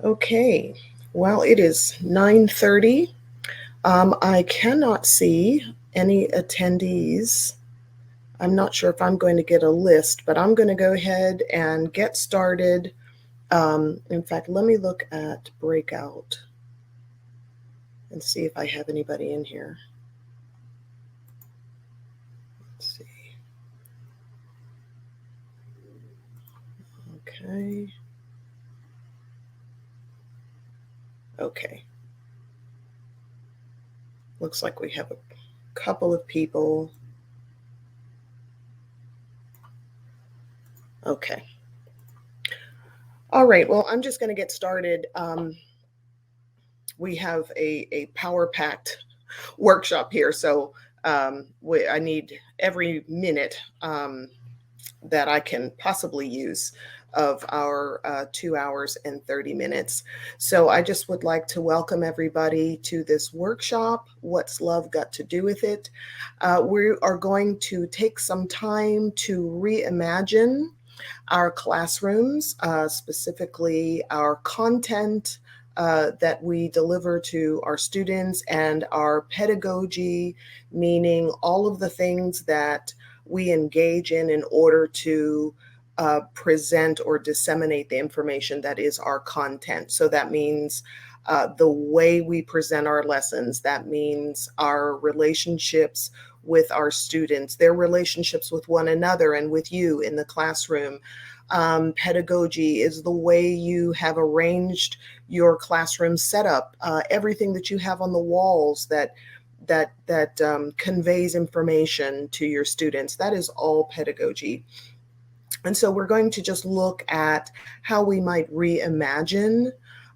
Okay, well, it is 9:30. I cannot see any attendees. I'm not sure if I'm going to get a list, but I'm going to go ahead and get started. In fact, let me look at Breakout and see if I have anybody in here. Let's see. Okay. Okay. Looks like we have a couple of people. Okay. All right. Well, I'm just going to get started. We have a power-packed workshop here, so I need every minute that I can possibly use of our 2 hours and 30 minutes. So I just would like to welcome everybody to this workshop, What's Love Got to Do with It? We are going to take some time to reimagine our classrooms, specifically our content that we deliver to our students, and our pedagogy, meaning all of the things that we engage in order to present or disseminate the information that is our content. So that means the way we present our lessons, that means our relationships with our students, their relationships with one another and with you in the classroom. Pedagogy is the way you have arranged your classroom setup, everything that you have on the walls that conveys information to your students. That is all pedagogy. And so we're going to just look at how we might reimagine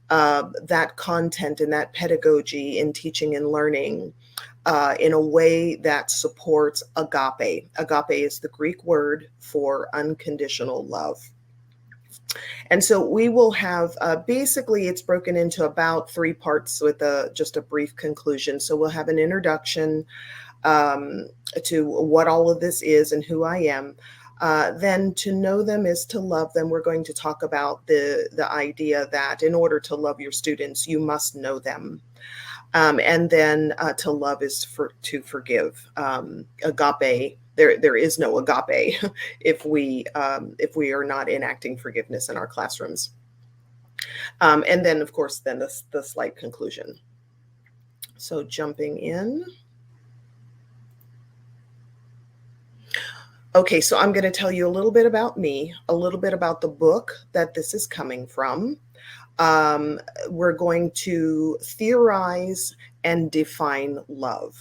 that content and that pedagogy in teaching and learning in a way that supports agape. Agape is the Greek word for unconditional love. And so we will have basically it's broken into about 3 parts with just a brief conclusion. So we'll have an introduction to what all of this is and who I am. Then to know them is to love them. We're going to talk about the idea that in order to love your students, you must know them. And then to love is to forgive. Agape. There is no agape if we are not enacting forgiveness in our classrooms. And then, of course, then the slight conclusion. So jumping in. Okay, so I'm going to tell you a little bit about me, a little bit about the book that this is coming from. We're going to theorize and define love.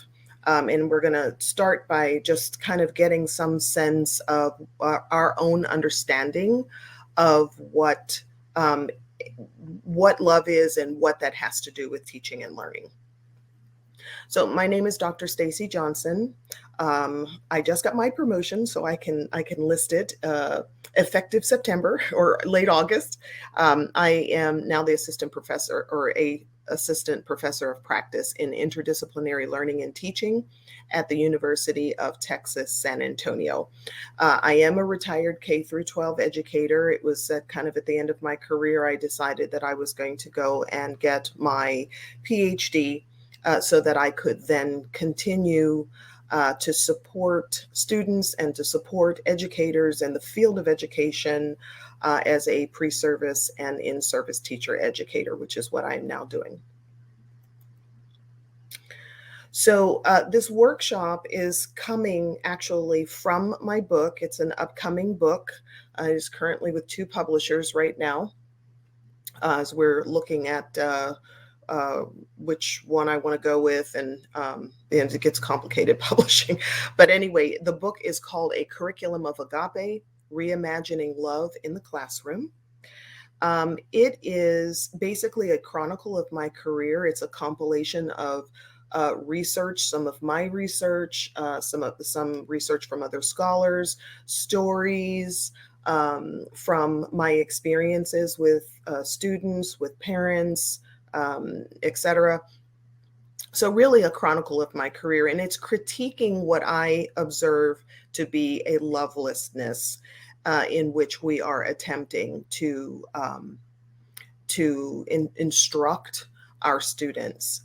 And we're going to start by just kind of getting some sense of our own understanding of what love is and what that has to do with teaching and learning. So my name is Dr. Stacy Johnson. I just got my promotion, so I can list it effective September or late August. I am now the assistant professor of practice in interdisciplinary learning and teaching at the University of Texas, San Antonio. I am a retired K through 12 educator. It was kind of at the end of my career, I decided that I was going to go and get my Ph.D. So that I could then continue to support students and to support educators in the field of education as a pre-service and in-service teacher educator, which is what I'm now doing. So this workshop is coming actually from my book. It's an upcoming book. It is currently with 2 publishers right now, as we're looking at which one I want to go with, and it gets complicated publishing. But anyway, the book is called A Curriculum of Agape, Reimagining Love in the Classroom. It is basically a chronicle of my career. It's a compilation of research, some of my research, some research from other scholars, stories from my experiences with students, with parents, etc. So really a chronicle of my career, and it's critiquing what I observe to be a lovelessness in which we are attempting to to instruct our students.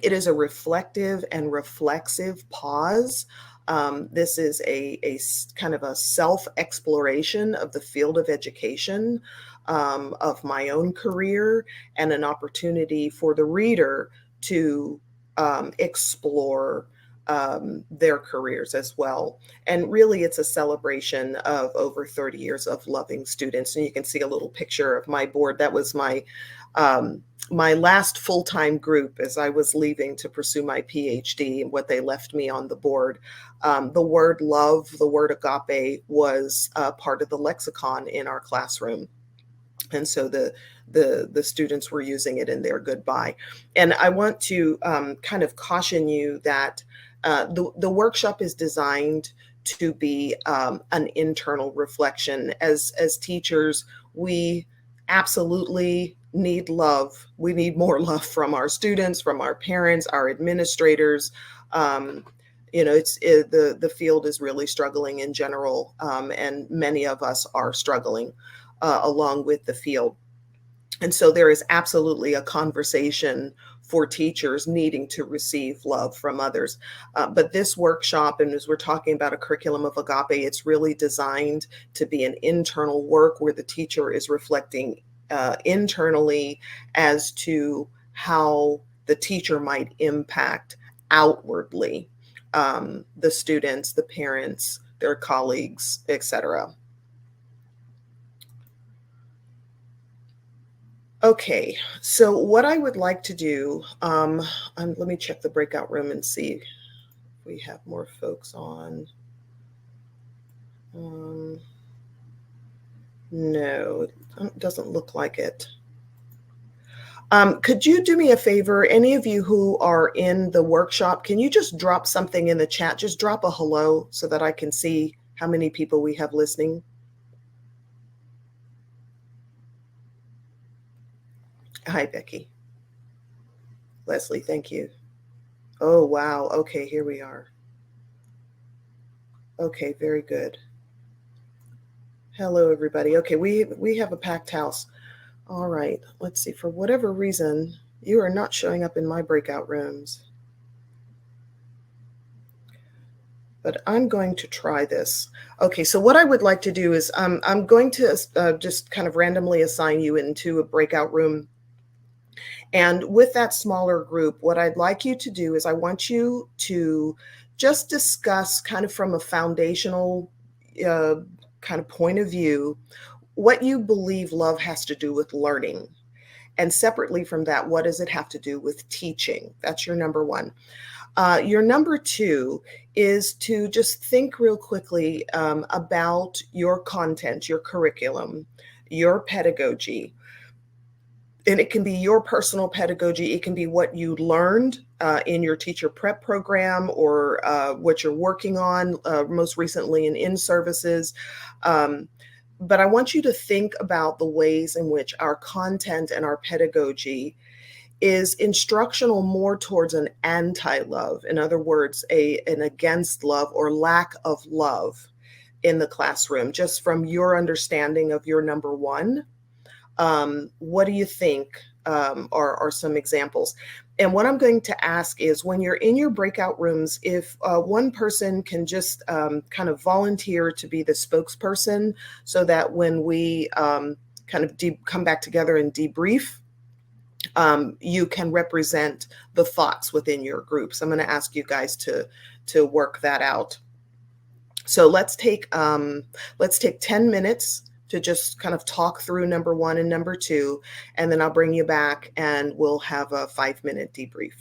It is a reflective and reflexive pause. This is a kind of a self-exploration of the field of education, of my own career, and an opportunity for the reader to explore their careers as well. And really, it's a celebration of over 30 years of loving students. And you can see a little picture of my board. That was my last full-time group as I was leaving to pursue my Ph.D. and what they left me on the board. The word love, the word agape, was part of the lexicon in our classroom. And so the students were using it in their goodbye. And I want to kind of caution you that the workshop is designed to be an internal reflection. As teachers, we absolutely need love. We need more love from our students, from our parents, our administrators. The field is really struggling in general, and many of us are struggling along with the field. And so there is absolutely a conversation for teachers needing to receive love from others. But this workshop, and as we're talking about a curriculum of agape, it's really designed to be an internal work where the teacher is reflecting internally as to how the teacher might impact outwardly the students, the parents, their colleagues, etc. Okay, so what I would like to do, let me check the breakout room and see if we have more folks on. No, it doesn't look like it. Could you do me a favor? Any of you who are in the workshop, can you just drop something in the chat? Just drop a hello so that I can see how many people we have listening. Hi, Becky. Leslie, thank you. Oh, wow. Okay, here we are. Okay, very good. Hello, everybody. Okay, we have a packed house. All right, let's see. For whatever reason, you are not showing up in my breakout rooms. But I'm going to try this. Okay, so what I would like to do is I'm going to just kind of randomly assign you into a breakout room. And with that smaller group, what I'd like you to do is I want you to just discuss kind of from a foundational kind of point of view what you believe love has to do with learning. And separately from that, what does it have to do with teaching? That's your number one. Your number two is to just think real quickly about your content, your curriculum, your pedagogy. And it can be your personal pedagogy. It can be what you learned in your teacher prep program or what you're working on most recently in in-services. But I want you to think about the ways in which our content and our pedagogy is instructional more towards an anti-love. In other words, an against love or lack of love in the classroom, just from your understanding of your number one. What do you think are some examples? And what I'm going to ask is when you're in your breakout rooms, if one person can just kind of volunteer to be the spokesperson so that when we kind of come back together and debrief, you can represent the thoughts within your groups. I'm going to ask you guys to work that out. So let's take 10 minutes to just kind of talk through number one and number two, and then I'll bring you back and we'll have a 5-minute debrief.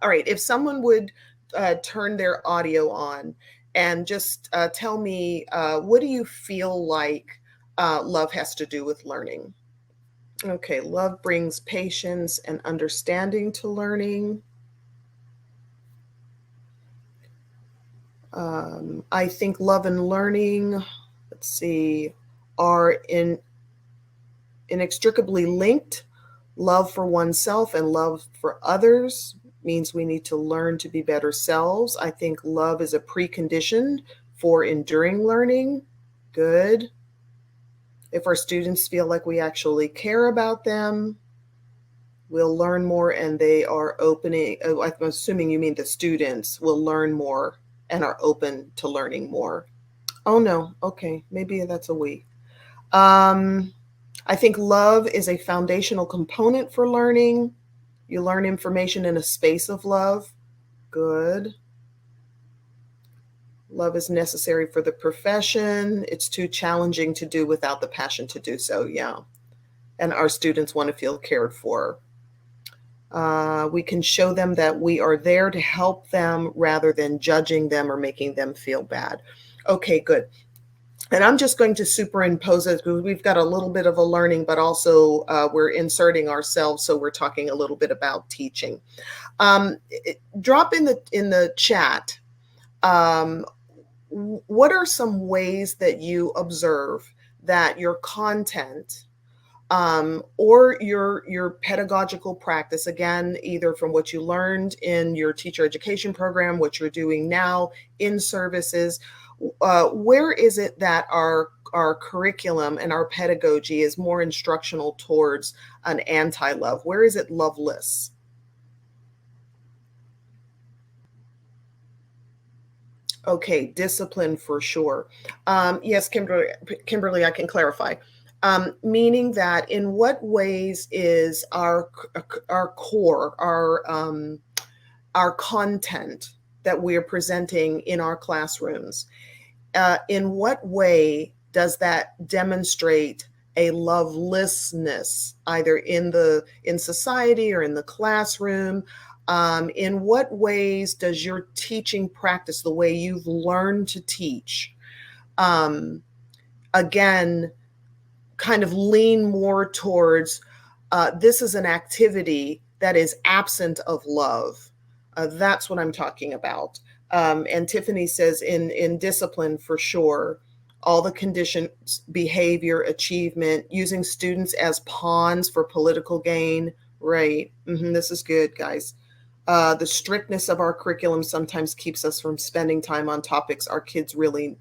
All right, if someone would turn their audio on and just tell me, what do you feel like love has to do with learning? Okay, love brings patience and understanding to learning. I think love and learning, let's see, are inextricably linked. Love for oneself and love for others means we need to learn to be better selves. I think love is a precondition for enduring learning. Good. If our students feel like we actually care about them, we'll learn more, and they are opening. I'm assuming you mean the students will learn more and are open to learning more. Oh no, okay, maybe that's a we. I think love is a foundational component for learning. You learn information in a space of love. Good. Love is necessary for the profession. It's too challenging to do without the passion to do so. Yeah. And our students want to feel cared for. We can show them that we are there to help them rather than judging them or making them feel bad. Okay, good. And I'm just going to superimpose it because we've got a little bit of a learning, but also we're inserting ourselves. So we're talking a little bit about teaching. Drop in the chat. What are some ways that you observe that your content or your pedagogical practice, again, either from what you learned in your teacher education program, what you're doing now in services, where is it that our curriculum and our pedagogy is more instructional towards an anti-love? Where is it loveless? Okay, discipline for sure. Yes, Kimberly, I can clarify. Meaning that in what ways is our core, our content that we are presenting in our classrooms, in what way does that demonstrate a lovelessness, either in society or in the classroom? In what ways does your teaching practice, the way you've learned to teach, again, kind of lean more towards this is an activity that is absent of love? That's what I'm talking about. And Tiffany says in discipline, for sure, all the conditions, behavior, achievement, using students as pawns for political gain. Right. This is good, guys. The strictness of our curriculum sometimes keeps us from spending time on topics our kids really,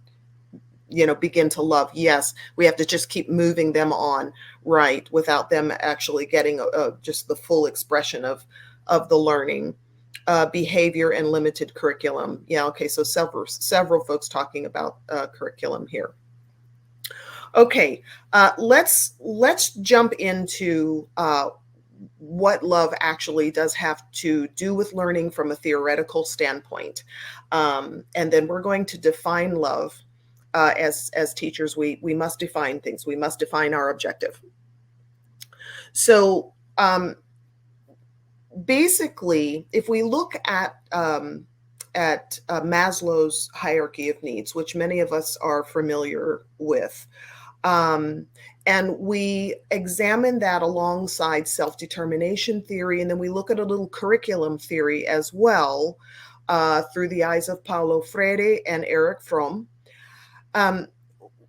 begin to love. Yes, we have to just keep moving them on, right, without them actually getting just the full expression of the learning. Behavior and limited curriculum. Yeah, okay, so several folks talking about curriculum here. Okay, let's jump into what love actually does have to do with learning from a theoretical standpoint. And then we're going to define love. As teachers, we must define things. We must define our objective. So basically, if we look at Maslow's hierarchy of needs, which many of us are familiar with, and we examine that alongside self-determination theory, and then we look at a little curriculum theory as well through the eyes of Paulo Freire and Erich Fromm.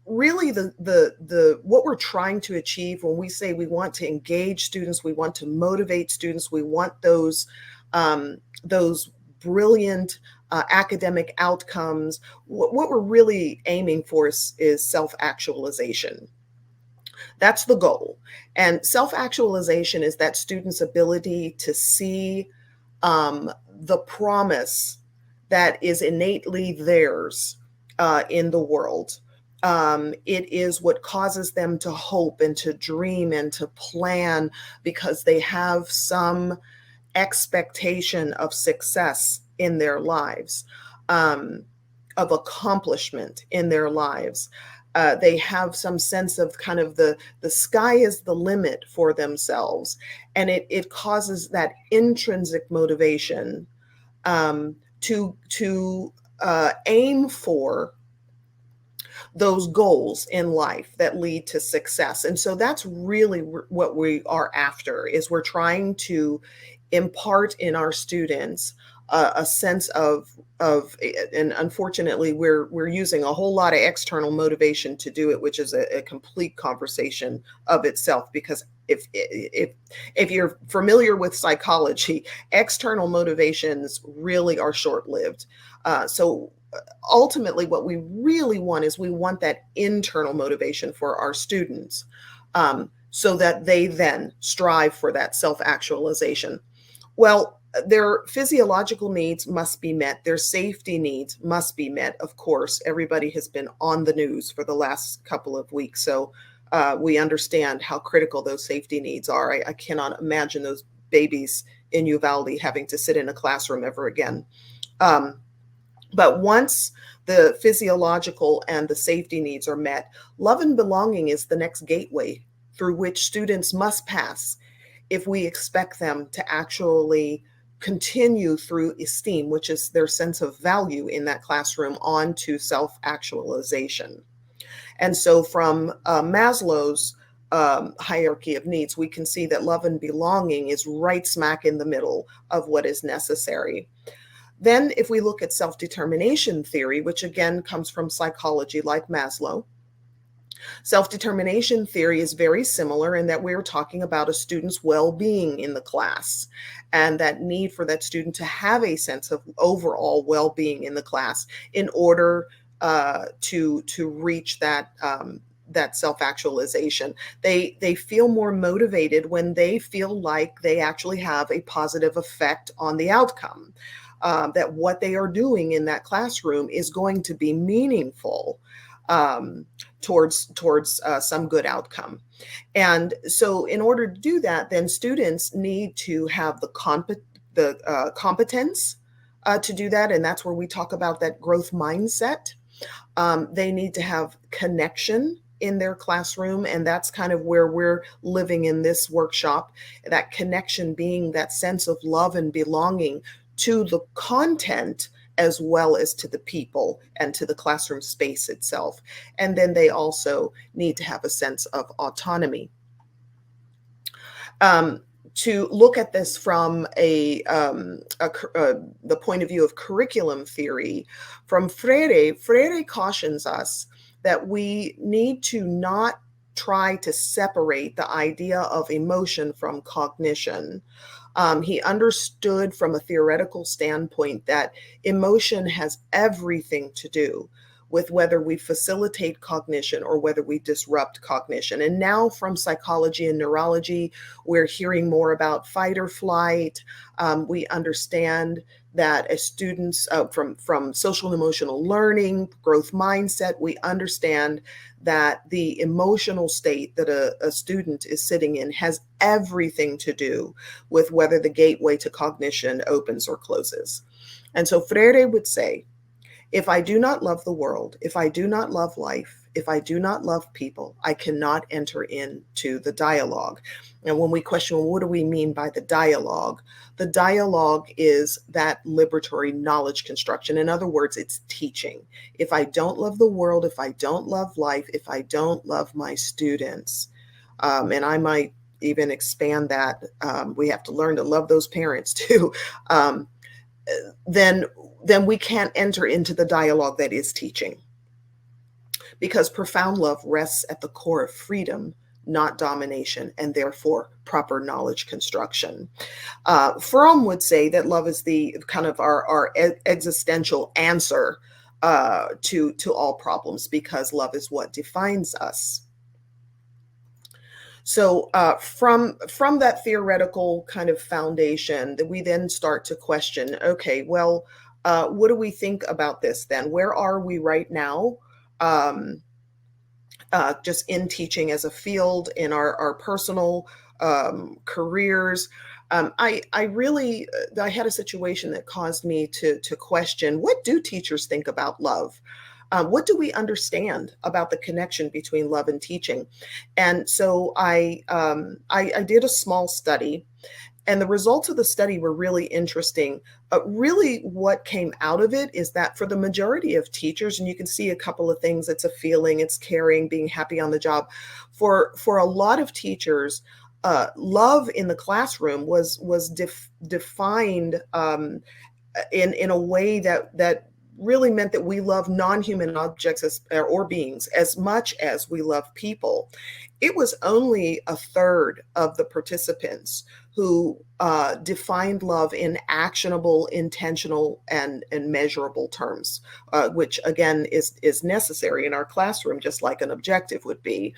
Really, the what we're trying to achieve when we say we want to engage students, we want to motivate students, we want those brilliant academic outcomes. What we're really aiming for is self-actualization. That's the goal. And self-actualization is that student's ability to see the promise that is innately theirs in the world. It is what causes them to hope and to dream and to plan because they have some expectation of success in their lives, of accomplishment in their lives. They have some sense of kind of the sky is the limit for themselves. And it causes that intrinsic motivation to aim for those goals in life that lead to success. And so that's really what we are after, is we're trying to impart in our students a sense and unfortunately we're using a whole lot of external motivation to do it, which is a complete conversation of itself, because if you're familiar with psychology, external motivations really are short-lived. So ultimately what we really want is we want that internal motivation for our students, so that they then strive for that self-actualization. Well, their physiological needs must be met. Their safety needs must be met. Of course, everybody has been on the news for the last couple of weeks, so we understand how critical those safety needs are. I cannot imagine those babies in Uvalde having to sit in a classroom ever again. But once the physiological and the safety needs are met, love and belonging is the next gateway through which students must pass if we expect them to actually continue through esteem, which is their sense of value in that classroom, on to self-actualization. And so from Maslow's hierarchy of needs, we can see that love and belonging is right smack in the middle of what is necessary. Then if we look at self-determination theory, which again comes from psychology like Maslow, self-determination theory is very similar in that we're talking about a student's well-being in the class, and that need for that student to have a sense of overall well-being in the class in order to reach that that self-actualization. They feel more motivated when they feel like they actually have a positive effect on the outcome. That what they are doing in that classroom is going to be meaningful towards some good outcome. And so in order to do that, then students need to have the competence to do that. And that's where we talk about that growth mindset. They need to have connection in their classroom, and that's kind of where we're living in this workshop, that connection being that sense of love and belonging to the content as well as to the people and to the classroom space itself. And then they also need to have a sense of autonomy. To look at this from the point of view of curriculum theory, from Freire cautions us that we need to not try to separate the idea of emotion from cognition. He understood from a theoretical standpoint that emotion has everything to do with whether we facilitate cognition or whether we disrupt cognition. And now from psychology and neurology, we're hearing more about fight or flight. We understand that as students from social and emotional learning, growth mindset, we understand that the emotional state that a student is sitting in has everything to do with whether the gateway to cognition opens or closes. And so Freire would say, if I do not love the world, if I do not love life, if I do not love people, I cannot enter into the dialogue. And when we question, well, what do we mean by the dialogue? The dialogue is that liberatory knowledge construction. In other words, it's teaching. If I don't love the world, if I don't love life, if I don't love my students, and I might even expand that, we have to learn to love those parents too, then we can't enter into the dialogue that is teaching. Because profound love rests at the core of freedom, not domination, and therefore proper knowledge construction. Fromm would say that love is the kind of our existential answer to all problems, because love is what defines us. So from that theoretical kind of foundation, that we then start to question, okay, well, what do we think about this then? Where are we right now? Just in teaching as a field, in our personal careers. I had a situation that caused me to question, what do teachers think about love? What do we understand about the connection between love and teaching? And so I did a small study, and the results of the study were really interesting. Really what came out of it is that for the majority of teachers, and you can see a couple of things, it's a feeling, it's caring, being happy on the job. For a lot of teachers, love in the classroom was defined in a way that really meant that we love non-human objects or beings as much as we love people. It was only a third of the participants who defined love in actionable, intentional, and measurable terms, which again is necessary in our classroom, just like an objective would be.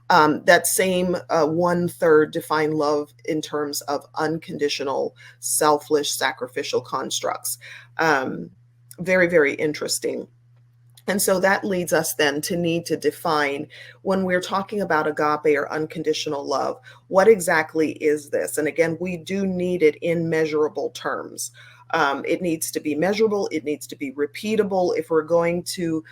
That same 1/3 defined love in terms of unconditional, selfless, sacrificial constructs. Very, very interesting. And so that leads us then to need to define, when we're talking about agape or unconditional love, what exactly is this? And again, we do need it in measurable terms. It needs to be measurable. It needs to be repeatable. If we're going to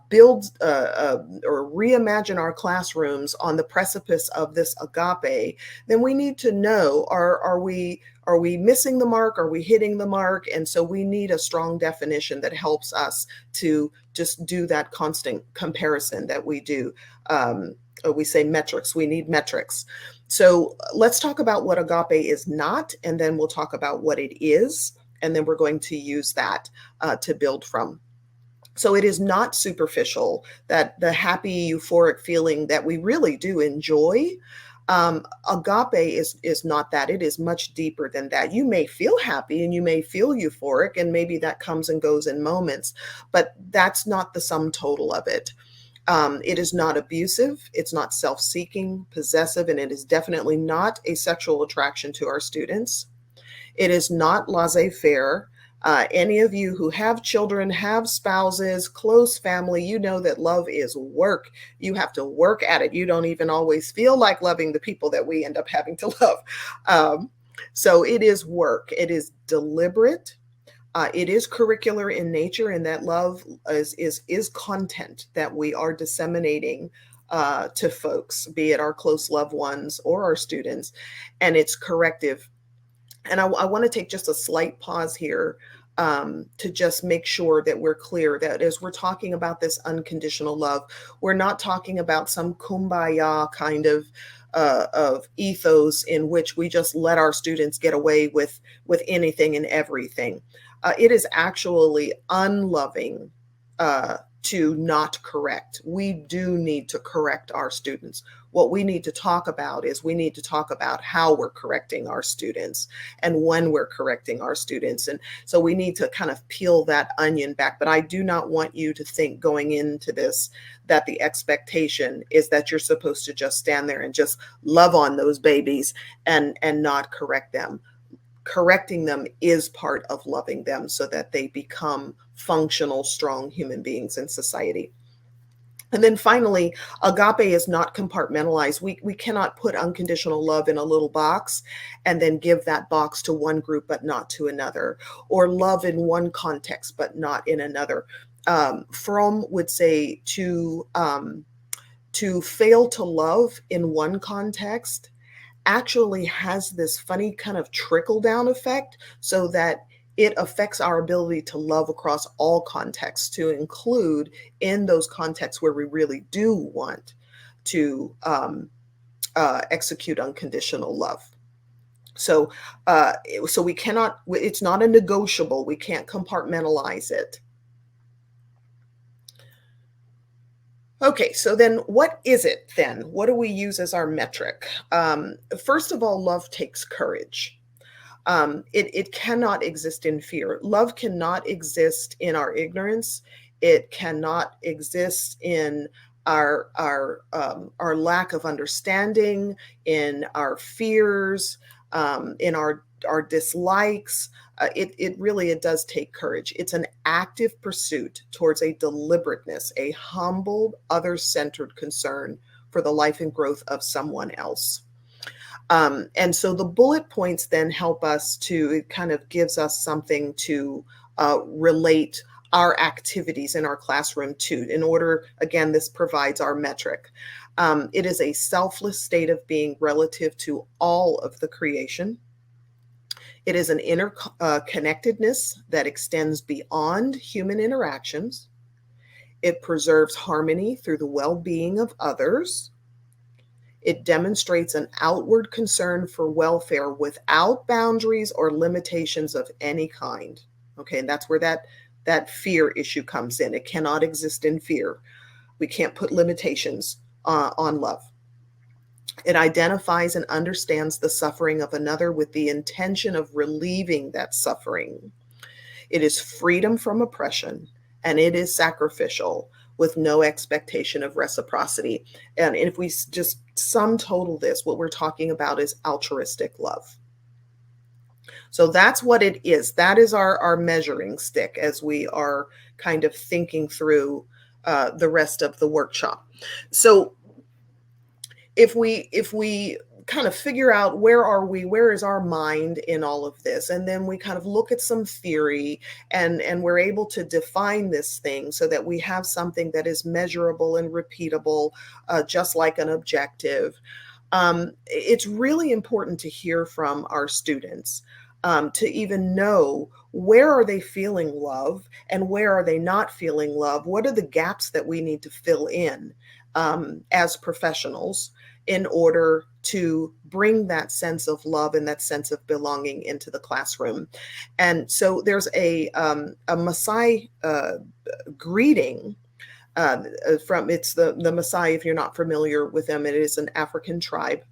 build or reimagine our classrooms on the precipice of this agape, then we need to know, are we missing the mark? Are we hitting the mark? And so we need a strong definition that helps us to just do that constant comparison that we do. We say metrics. We need metrics. So let's talk about what agape is not, and then we'll talk about what it is, and then we're going to use that to build from. So it is not superficial, that the happy, euphoric feeling that we really do enjoy. Agape is not that. It is much deeper than that. You may feel happy and you may feel euphoric, and maybe that comes and goes in moments, but that's not the sum total of it. It is not abusive. It's not self-seeking, possessive, and it is definitely not a sexual attraction to our students. It is not laissez-faire. Any of you who have children, have spouses, close family, you know that love is work. You have to work at it. You don't even always feel like loving the people that we end up having to love. So it is work. It is deliberate. It is curricular in nature, and that love is content that we are disseminating to folks, be it our close loved ones or our students, and it's corrective. And I want to take just a slight pause here to just make sure that we're clear that as we're talking about this unconditional love, we're not talking about some kumbaya kind of ethos in which we just let our students get away with anything and everything. It is actually unloving to not correct. We do need to correct our students. What we need to talk about is we need to talk about how we're correcting our students and when we're correcting our students. And so we need to kind of peel that onion back. But I do not want you to think going into this that the expectation is that you're supposed to just stand there and just love on those babies and not correct them. Correcting them is part of loving them so that they become functional, strong human beings in society. And then finally, agape is not compartmentalized. We cannot put unconditional love in a little box and then give that box to one group but not to another, or love in one context but not in another. Fromm would say to fail to love in one context actually has this funny kind of trickle down effect, so that it affects our ability to love across all contexts, to include in those contexts where we really do want to execute unconditional love. So we cannot, it's not a negotiable, we can't compartmentalize it. Okay, so then what is it then? What do we use as our metric? First of all, love takes courage. It cannot exist in fear. Love cannot exist in our ignorance. It cannot exist in our lack of understanding, in our fears, in our dislikes. It does take courage. It's an active pursuit towards a deliberateness, a humbled, other-centered concern for the life and growth of someone else. And so the bullet points then help us to, it kind of gives us something to relate our activities in our classroom to. In order, again, this provides our metric. It is a selfless state of being relative to all of the creation. It is an interconnectedness that extends beyond human interactions. It preserves harmony through the well-being of others. It demonstrates an outward concern for welfare without boundaries or limitations of any kind. Okay, and that's where that fear issue comes in. It cannot exist in fear. We can't put limitations on love. It identifies and understands the suffering of another with the intention of relieving that suffering. It is freedom from oppression, and it is sacrificial with no expectation of reciprocity. And if we just sum total this, what we're talking about is altruistic love. So that's what it is. That is our measuring stick as we are kind of thinking through the rest of the workshop. So if we kind of figure out where is our mind in all of this, and then we kind of look at some theory and we're able to define this thing so that we have something that is measurable and repeatable, just like an objective. It's really important to hear from our students to even know where are they feeling love and where are they not feeling love. What are the gaps that we need to fill in as professionals in order to bring that sense of love and that sense of belonging into the classroom. And so there's a Maasai greeting it's the Maasai. If you're not familiar with them, it is an African tribe.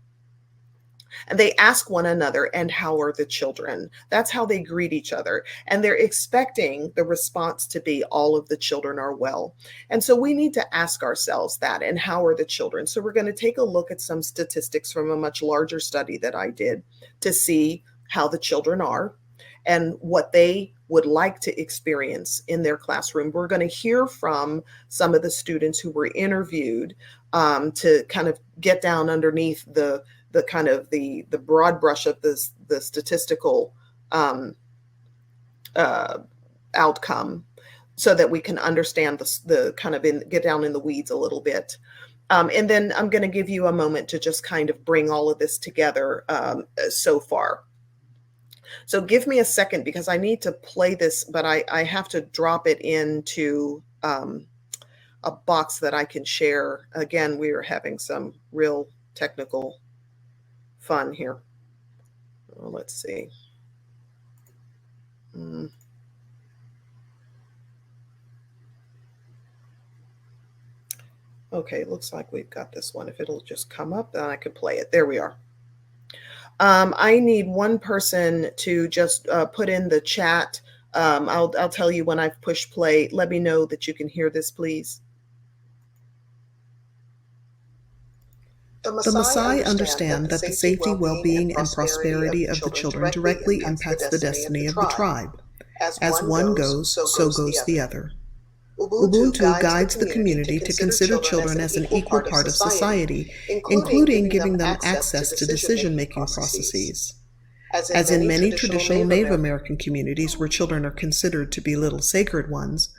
And they ask one another, and how are the children? That's how they greet each other. And they're expecting the response to be, all of the children are well. And so we need to ask ourselves that, and how are the children? So we're going to take a look at some statistics from a much larger study that I did to see how the children are and what they would like to experience in their classroom. We're going to hear from some of the students who were interviewed to kind of get down underneath the kind of the broad brush of the statistical outcome, so that we can understand the kind of get down in the weeds a little bit. And then I'm going to give you a moment to just kind of bring all of this together so far. So give me a second, because I need to play this, but I have to drop it into a box that I can share. Again, we are having some real technical fun here. Well, let's see. Okay, looks like we've got this one. If it'll just come up, then I could play it. There we are. I need one person to just put in the chat. I'll tell you when I've pushed play. Let me know that you can hear this, please. The Maasai understand that the safety, well-being, and prosperity of the children directly impacts the destiny of the tribe. As one goes, so goes the other. Ubuntu guides the community to consider children as an equal part of society, including giving them access to decision-making processes. As in many traditional Native American communities where children are considered to be little sacred ones,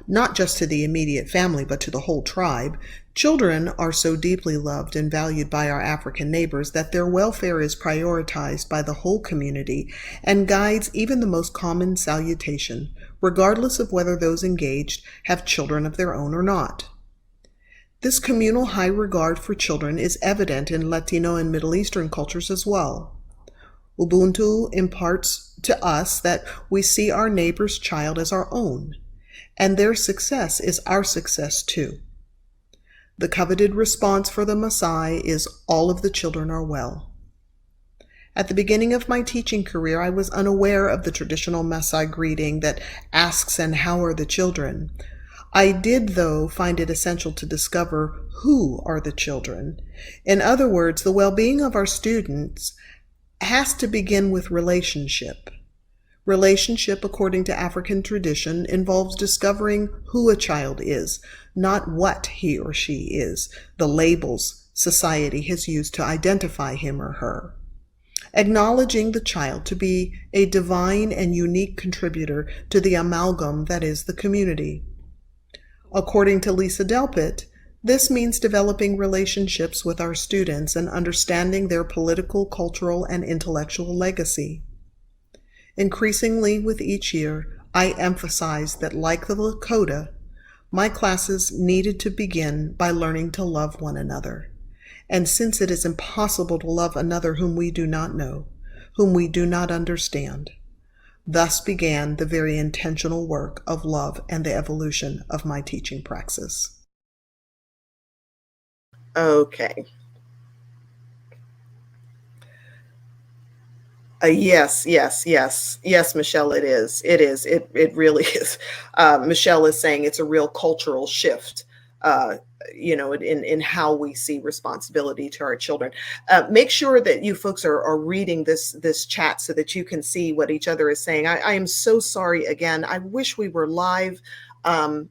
not just to the immediate family but to the whole tribe, children are so deeply loved and valued by our African neighbors that their welfare is prioritized by the whole community and guides even the most common salutation, regardless of whether those engaged have children of their own or not. This communal high regard for children is evident in Latino and Middle Eastern cultures as well. Ubuntu imparts to us that we see our neighbor's child as our own, and their success is our success too. The coveted response for the Maasai is, all of the children are well. At the beginning of my teaching career, I was unaware of the traditional Maasai greeting that asks, and how are the children? I did, though, find it essential to discover who are the children. In other words, the well-being of our students has to begin with relationship. Relationship, according to African tradition, involves discovering who a child is, not what he or she is, the labels society has used to identify him or her. Acknowledging the child to be a divine and unique contributor to the amalgam that is the community. According to Lisa Delpit, this means developing relationships with our students and understanding their political, cultural, and intellectual legacy. Increasingly with each year, I emphasize that, like the Lakota, my classes needed to begin by learning to love one another. And since it is impossible to love another whom we do not know, whom we do not understand, thus began the very intentional work of love and the evolution of my teaching praxis. Okay. Yes, yes, yes, yes, Michelle. It is. It is. It really is. Michelle is saying it's a real cultural shift. Uh, in how we see responsibility to our children. Make sure that you folks are reading this chat so that you can see what each other is saying. I am so sorry again. I wish we were live. Um,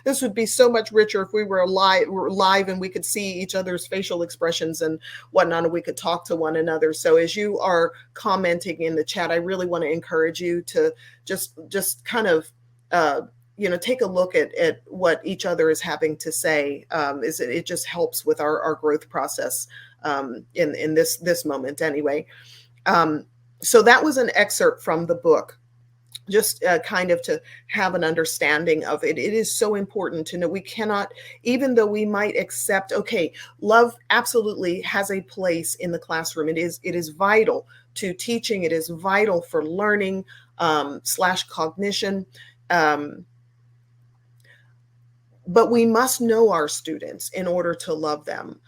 this would be so much richer if we were live and we could see each other's facial expressions and whatnot, and we could talk to one another. So as you are commenting in the chat, I really want to encourage you to just kind of take a look at what each other is having to say. It just helps with our growth process in this moment anyway. So that was an excerpt from the book, just kind of to have an understanding of it. It is so important to know we cannot, even though we might accept, okay, love absolutely has a place in the classroom. It is vital to teaching. It is vital for learning slash cognition. But we must know our students in order to love them.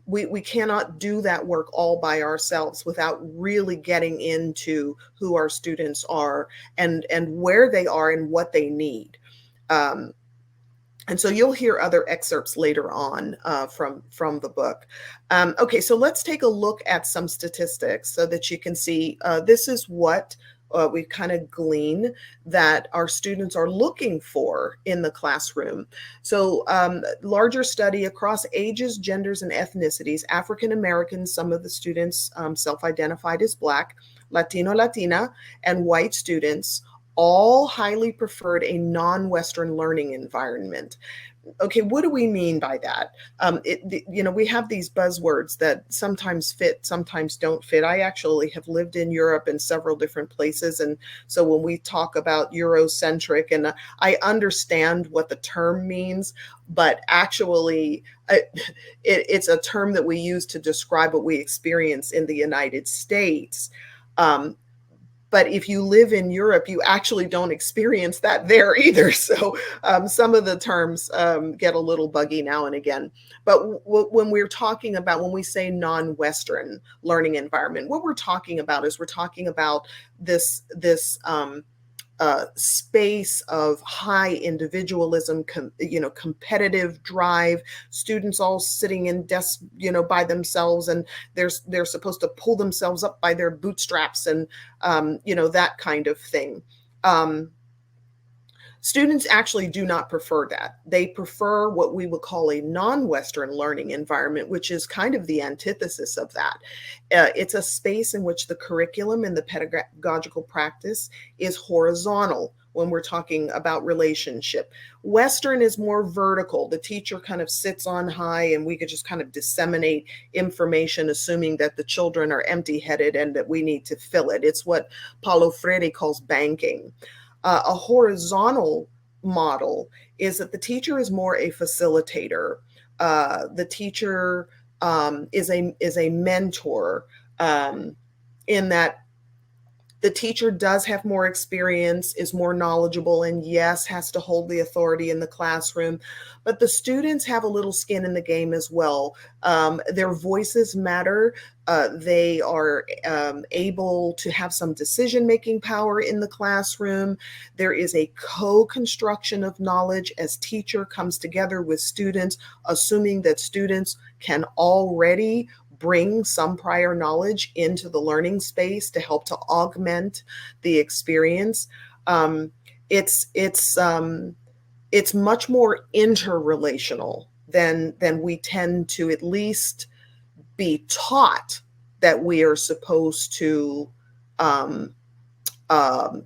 We cannot do that work all by ourselves without really getting into who our students are and where they are and what they need. And so you'll hear other excerpts later on from the book. Okay, so let's take a look at some statistics so that you can see this is what we kind of glean that our students are looking for in the classroom. So larger study across ages, genders, and ethnicities. African Americans, some of the students self-identified as Black, Latino, Latina, and white students all highly preferred a non-Western learning environment. Okay, what do we mean by that? We have these buzzwords that sometimes fit, sometimes don't fit. I actually have lived in Europe in several different places. And so when we talk about Eurocentric, and I understand what the term means, but actually it's a term that we use to describe what we experience in the United States. But if you live in Europe, you actually don't experience that there either. So some of the terms get a little buggy now and again. But when we're talking about, when we say non-Western learning environment, what we're talking about is we're talking about this space of high individualism, competitive drive, students all sitting in desks, by themselves, and they're supposed to pull themselves up by their bootstraps and, that kind of thing. Students actually do not prefer that. They prefer what we would call a non-Western learning environment, which is kind of the antithesis of that. It's a space in which the curriculum and the pedagogical practice is horizontal when we're talking about relationship. Western is more vertical. The teacher kind of sits on high and we could just kind of disseminate information, assuming that the children are empty-headed and that we need to fill it. It's what Paulo Freire calls banking. A horizontal model is that the teacher is more a facilitator. The teacher is a mentor, in that the teacher does have more experience, is more knowledgeable, and yes, has to hold the authority in the classroom. But the students have a little skin in the game as well. Their voices matter. They are able to have some decision-making power in the classroom. There is a co-construction of knowledge as teacher comes together with students, assuming that students can already bring some prior knowledge into the learning space to help to augment the experience. It's much more interrelational than we tend to at least be taught that we are supposed to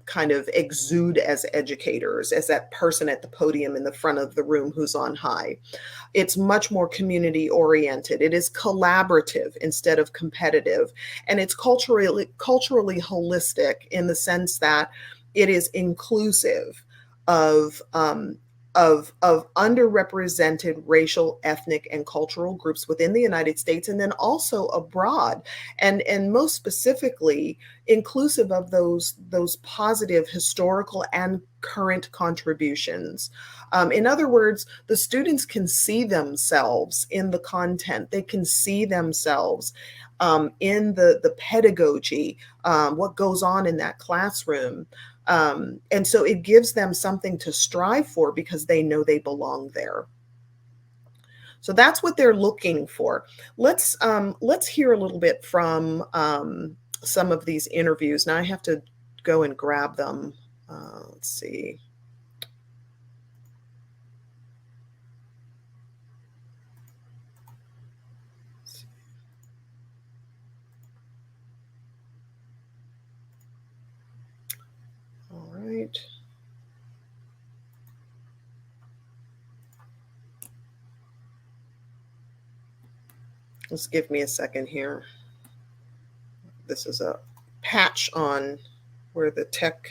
kind of exude as educators, as that person at the podium in the front of the room who's on high. It's much more community oriented. It is collaborative instead of competitive. And it's culturally holistic in the sense that it is inclusive of of underrepresented racial, ethnic, and cultural groups within the United States, and then also abroad, and most specifically inclusive of those positive historical and current contributions. In other words, the students can see themselves in the content. They can see themselves in the pedagogy, what goes on in that classroom. And so it gives them something to strive for because they know they belong there. So that's what they're looking for. Let's hear a little bit from some of these interviews. Now I have to go and grab them. Let's see. All right. Just give me a second here. This is a patch on where the tech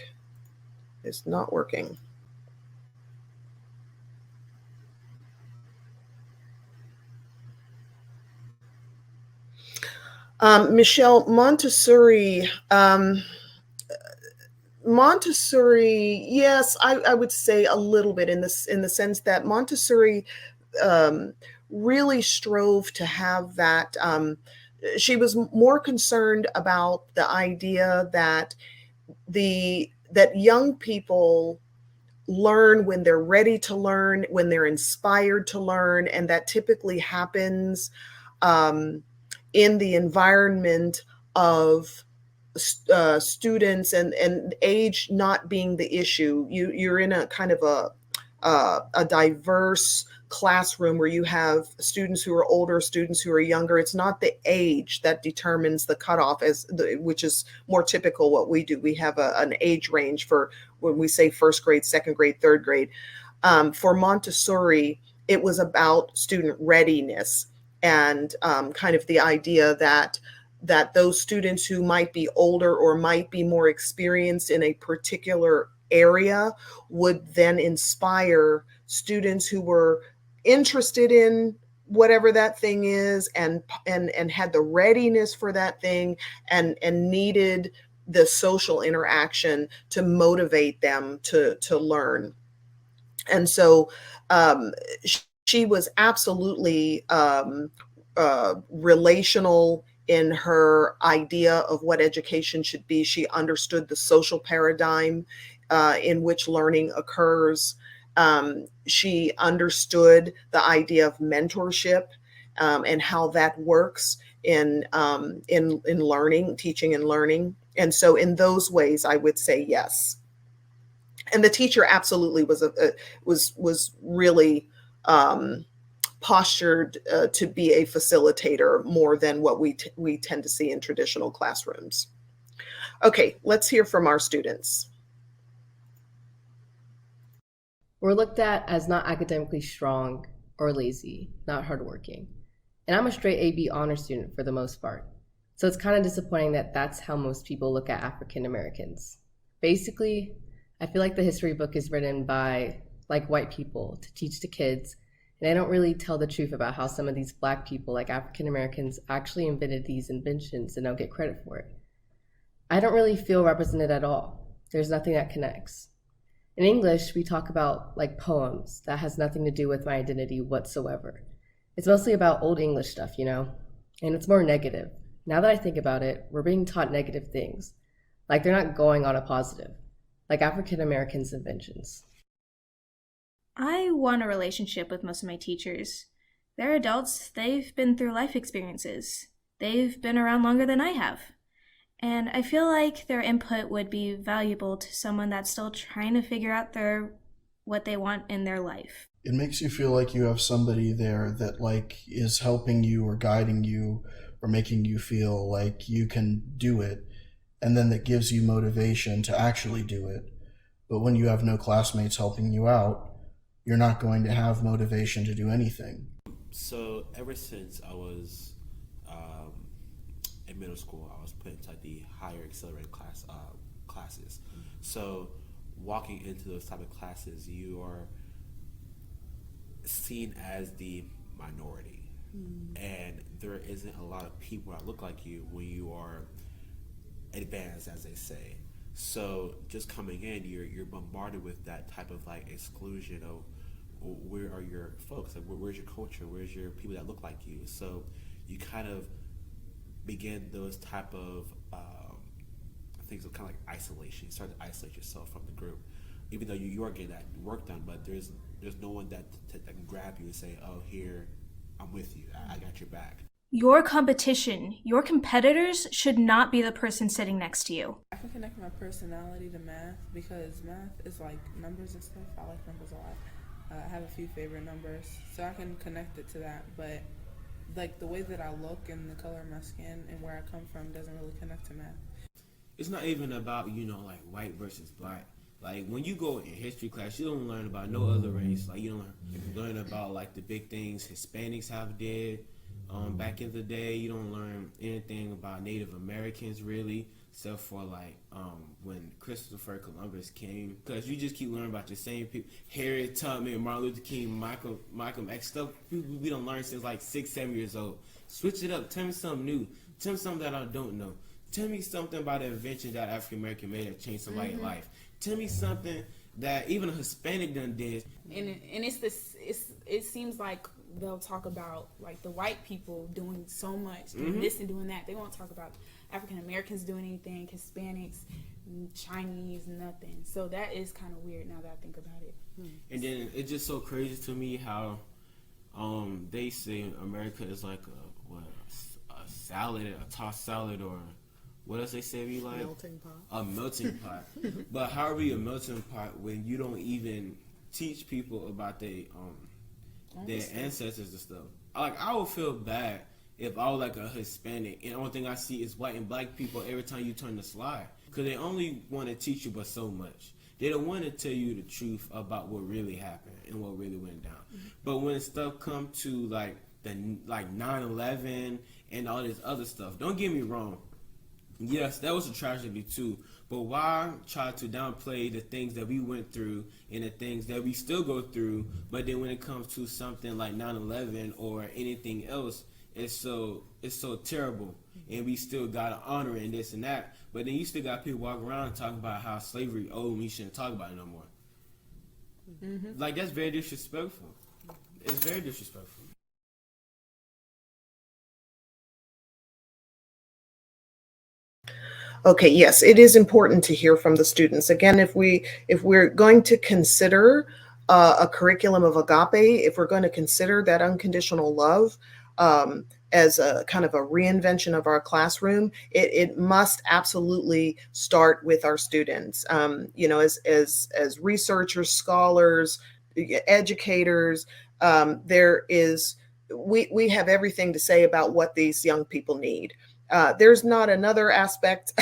is not working. Michelle, Montessori, yes, I would say a little bit in the sense that Montessori really strove to have that. She was more concerned about the idea that that young people learn when they're ready to learn, when they're inspired to learn, and that typically happens in the environment of students, and age not being the issue. You're in a kind of a diverse classroom where you have students who are older, students who are younger. It's not the age that determines the cutoff, which is more typical what we do. We have an age range for when we say first grade, second grade, third grade. For Montessori, it was about student readiness, and kind of the idea that those students who might be older or might be more experienced in a particular area would then inspire students who were interested in whatever that thing is, and had the readiness for that thing, and needed the social interaction to motivate them to learn. And so she was absolutely relational in her idea of what education should be. She understood the social paradigm in which learning occurs. She understood the idea of mentorship and how that works in learning, teaching and learning. And so in those ways, I would say yes. And the teacher absolutely was really postured to be a facilitator more than what we tend to see in traditional classrooms. Okay, let's hear from our students. We're looked at as not academically strong or lazy, not hardworking. And I'm a straight AB honor student for the most part. So it's kind of disappointing that that's how most people look at African Americans. Basically, I feel like the history book is written by like white people to teach the kids, and they don't really tell the truth about how some of these Black people, like African Americans, actually invented these inventions and don't get credit for it. I don't really feel represented at all. There's nothing that connects. In English, we talk about like poems that has nothing to do with my identity whatsoever. It's mostly about old English stuff, you know, and it's more negative. Now that I think about it, we're being taught negative things. Like they're not going on a positive, like African Americans' inventions. I want a relationship with most of my teachers. They're adults, they've been through life experiences. They've been around longer than I have. And I feel like their input would be valuable to someone that's still trying to figure out what they want in their life. It makes you feel like you have somebody there that like is helping you or guiding you or making you feel like you can do it, and then that gives you motivation to actually do it. But when you have no classmates helping you out, you're not going to have motivation to do anything. So ever since I was in middle school, I was put into like the higher accelerated classes. So walking into those type of classes, you are seen as the minority, and there isn't a lot of people that look like you when you are advanced, as they say. So just coming in, you're bombarded with that type of like exclusion of where are your folks, like where's your culture, where's your people that look like you. So you kind of begin those type of things of kind of like isolation. You start to isolate yourself from the group, even though you are getting that work done. But there's no one that can grab you and say, "Oh, here, I'm with you. I got your back." Your competition, your competitors should not be the person sitting next to you. I can connect my personality to math because math is like numbers and stuff. I like numbers a lot. I have a few favorite numbers, so I can connect it to that. But like the way that I look and the color of my skin and where I come from doesn't really connect to math. It's not even about, like white versus black. Like when you go in history class, you don't learn about no other race. Like you don't learn about like the big things Hispanics have did. Back in the day, you don't learn anything about Native Americans really, except for like when Christopher Columbus came. Because you just keep learning about the same people: Harriet Tubman, Martin Luther King, Malcolm X, stuff we don't learn since like 6-7 years old. Switch it up. Tell me something new. Tell me something that I don't know. Tell me something about the invention that African American made that changed somebody's life. Tell me something that even a Hispanic done did. And it seems like they'll talk about like the white people doing so much, doing this and doing that. They won't talk about African Americans doing anything, Hispanics, Chinese, nothing. So that is kind of weird now that I think about it. And then it's just so crazy to me how they say America is like a salad, a tossed salad, or what else they say we like? Melting pot. A melting pot. But how are we a melting pot when you don't even teach people about their ancestors and stuff? Like I would feel bad if I was like a Hispanic and the only thing I see is white and black people every time you turn the slide, because they only want to teach you but so much. They don't want to tell you the truth about what really happened and what really went down. But when stuff comes to like 9/11 and all this other stuff, don't get me wrong. Yes, that was a tragedy too. But why try to downplay the things that we went through and the things that we still go through? But then when it comes to something like 9/11 or anything else, it's so terrible, and we still gotta honor it and this and that. But then you still got people walking around talking about how slavery old and we shouldn't talk about it no more. Like that's very disrespectful. It's very disrespectful. Okay, yes, it is important to hear from the students. Again, if we're going to consider a curriculum of agape, if we're going to consider that unconditional love as a kind of a reinvention of our classroom, it must absolutely start with our students. As researchers, scholars, educators, we have everything to say about what these young people need. There's not another aspect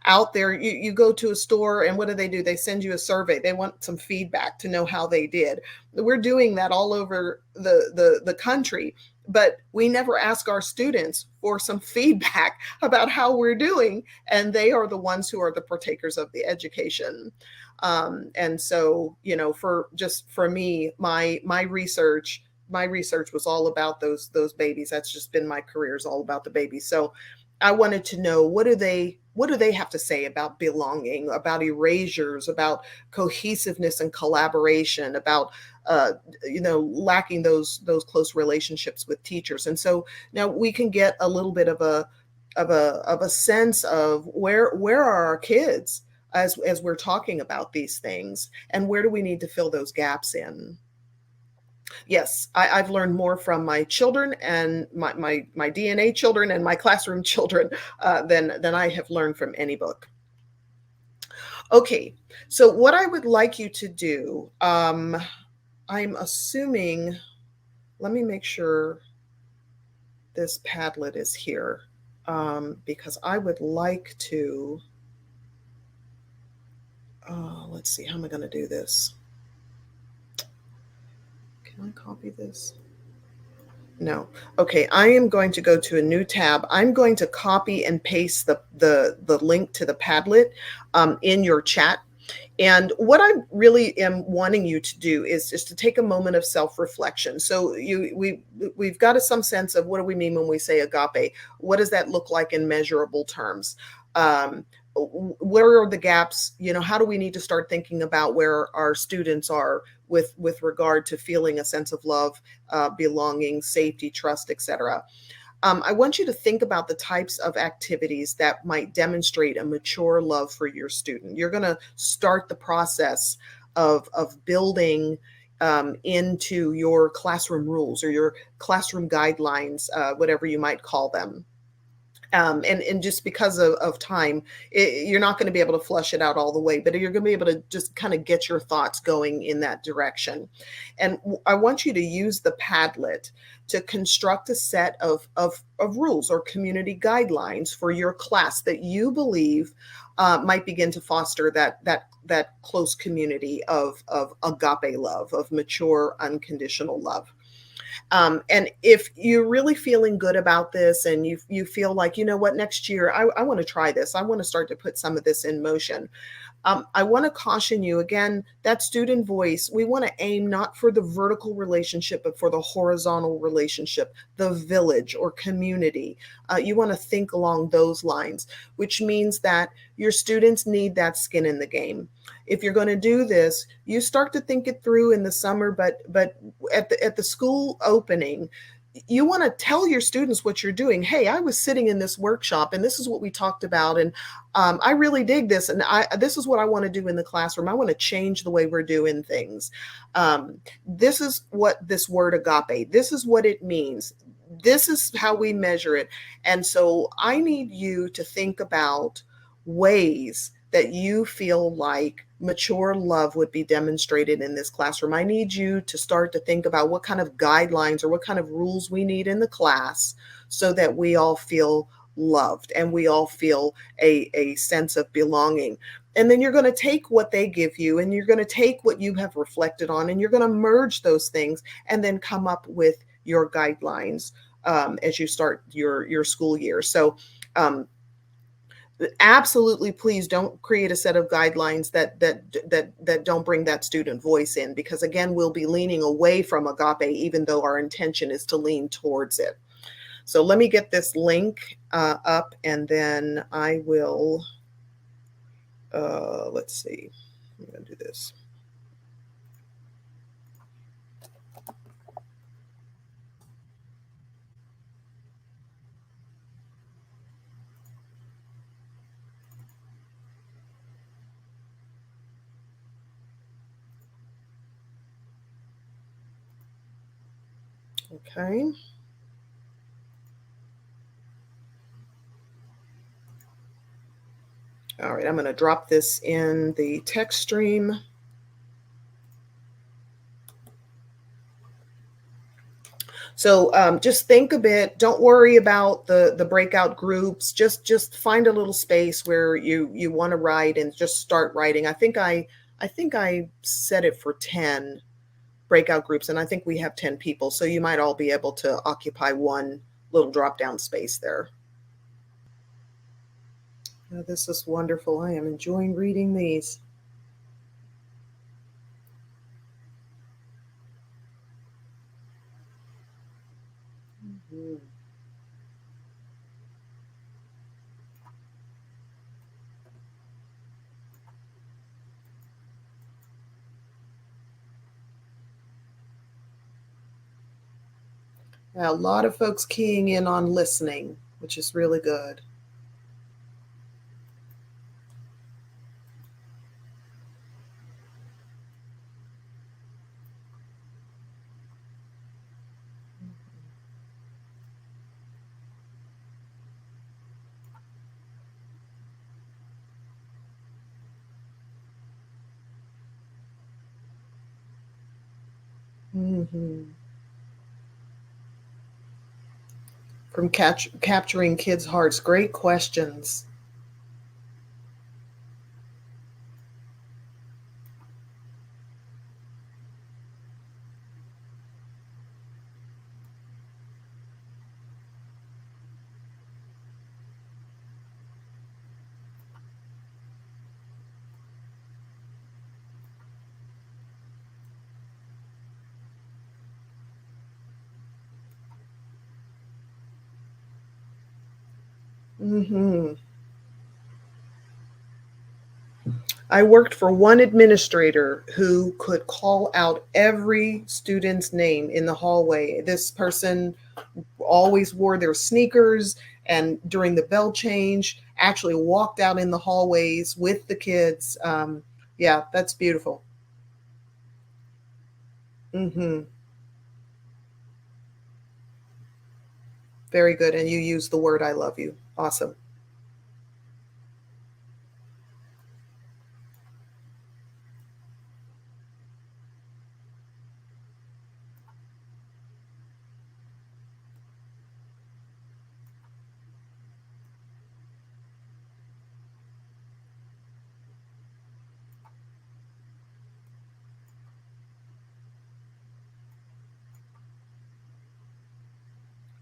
out there. You go to a store and what do? They send you a survey. They want some feedback to know how they did. We're doing that all over the country, but we never ask our students for some feedback about how we're doing. And they are the ones who are the partakers of the education. And so, for me, my research was all about those babies. That's just been my career, is all about the babies. So I wanted to know, what do they have to say about belonging, about erasures, about cohesiveness and collaboration, about lacking those close relationships with teachers. And so now we can get a little bit of a sense of where are our kids as we're talking about these things, and where do we need to fill those gaps in. Yes, I've learned more from my children and my DNA children and my classroom children than I have learned from any book. Okay, so what I would like you to do, I'm assuming, let me make sure this Padlet is here, because I would like to, let's see, how am I going to do this? Can I copy this? No. Okay, I am going to go to a new tab. I'm going to copy and paste the link to the Padlet in your chat. And what I really am wanting you to do is just to take a moment of self-reflection. So we've got some sense of what do we mean when we say agape? What does that look like in measurable terms? Where are the gaps? How do we need to start thinking about where our students are with regard to feeling a sense of love, belonging, safety, trust, etc. I want you to think about the types of activities that might demonstrate a mature love for your student. You're going to start the process of building into your classroom rules or your classroom guidelines, whatever you might call them. And just because of time, you're not going to be able to flush it out all the way, but you're going to be able to just kind of get your thoughts going in that direction. And I want you to use the Padlet to construct a set of rules or community guidelines for your class that you believe might begin to foster that close community of agape love, of mature unconditional love. And if you're really feeling good about this and you feel like, you know what, next year I want to try this. I want to start to put some of this in motion. I want to caution you again, that student voice, we want to aim not for the vertical relationship, but for the horizontal relationship, the village or community. You want to think along those lines, which means that your students need that skin in the game. If you're going to do this, you start to think it through in the summer, but at the school opening, you want to tell your students what you're doing. Hey, I was sitting in this workshop and this is what we talked about. And I really dig this. And this is what I want to do in the classroom. I want to change the way we're doing things. This is what this word agape, this is what it means. This is how we measure it. And so I need you to think about ways that you feel like mature love would be demonstrated in this classroom. I need you to start to think about what kind of guidelines or what kind of rules we need in the class so that we all feel loved and we all feel a sense of belonging. And then you're going to take what they give you and you're going to take what you have reflected on and you're going to merge those things and then come up with your guidelines as you start your school year. So absolutely, please don't create a set of guidelines that don't bring that student voice in, because again, we'll be leaning away from agape even though our intention is to lean towards it. So let me get this link up and then I will let's see, I'm going to do this. Okay. All right, I'm going to drop this in the text stream. So just think a bit. Don't worry about the breakout groups. Just find a little space where you want to write and just start writing. I think I set it for 10 breakout groups, and I think we have 10 people. So you might all be able to occupy one little drop down space there. Oh, this is wonderful. I am enjoying reading these. Mm-hmm. A lot of folks keying in on listening, which is really good. Mm-hmm. From capturing kids' hearts. Great questions. Mm-hmm. I worked for one administrator who could call out every student's name in the hallway. This person always wore their sneakers, and during the bell change, actually walked out in the hallways with the kids. Yeah, that's beautiful. Mm-hmm. Very good. And you use the word I love you. Awesome.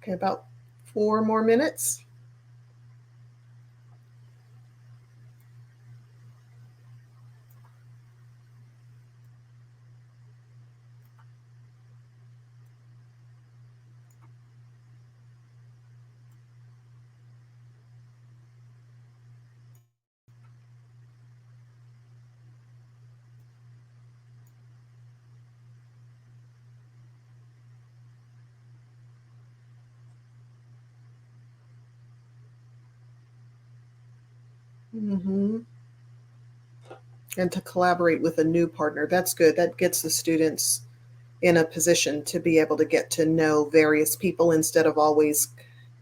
Okay, about 4 more minutes. Mm-hmm. And to collaborate with a new partner. That's good. That gets the students in a position to be able to get to know various people instead of always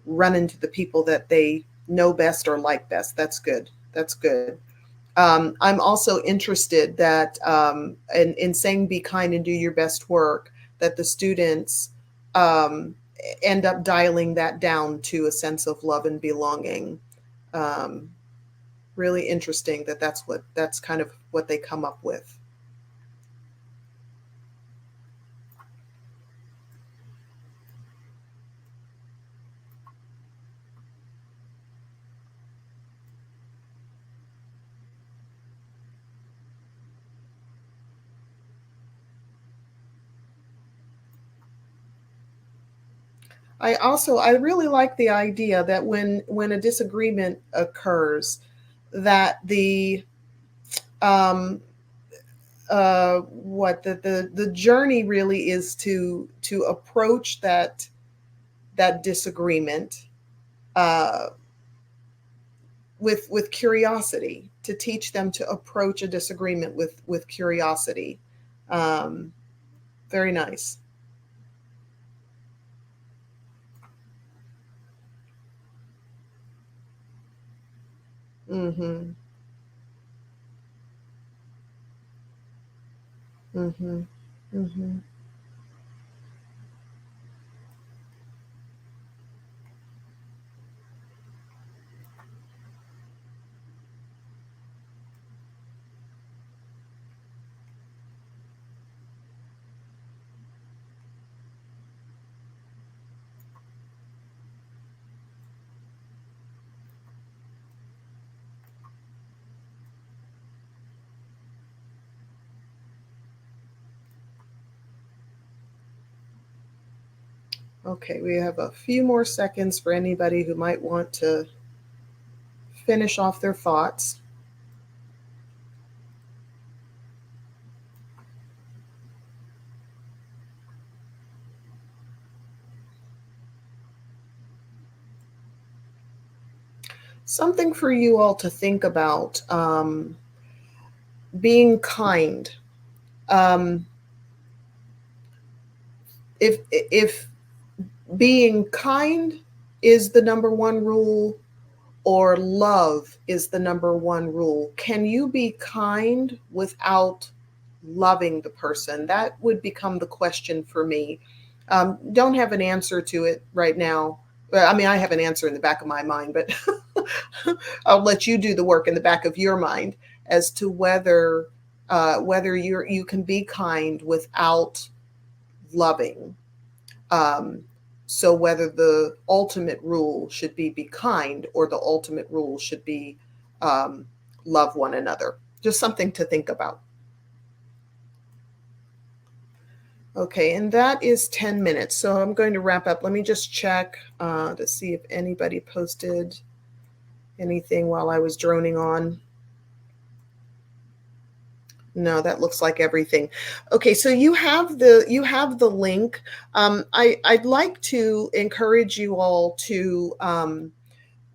run into the people that they know best or like best. That's good. That's good. I'm also interested that in saying be kind and do your best work, that the students um, end up dialing that down to a sense of love and belonging. Um, Really interesting that that's kind of what they come up with. I really like the idea that when a disagreement occurs, that the what the journey really is to approach that disagreement uh, with curiosity, to teach them to approach a disagreement with curiosity. Um, Very nice. Mm-hmm. Mm-hmm. Mm-hmm. Okay, we have a few more seconds for anybody who might want to finish off their thoughts. Something for you all to think about, being kind. Um, if being kind is the number one rule, or love is the number one rule, can you be kind without loving the person? That would become the question for me. Don't have an answer to it right now. Well, I mean, I have an answer in the back of my mind, but I'll let you do the work in the back of your mind as to whether you can be kind without loving. Um, so whether the ultimate rule should be kind, or the ultimate rule should be um, love one another. Just something to think about. Okay, and that is 10 minutes. So I'm going to wrap up. Let me just check to see if anybody posted Anything while I was droning on? No, that looks like everything. Okay, so you have the link. I'd like to encourage you all to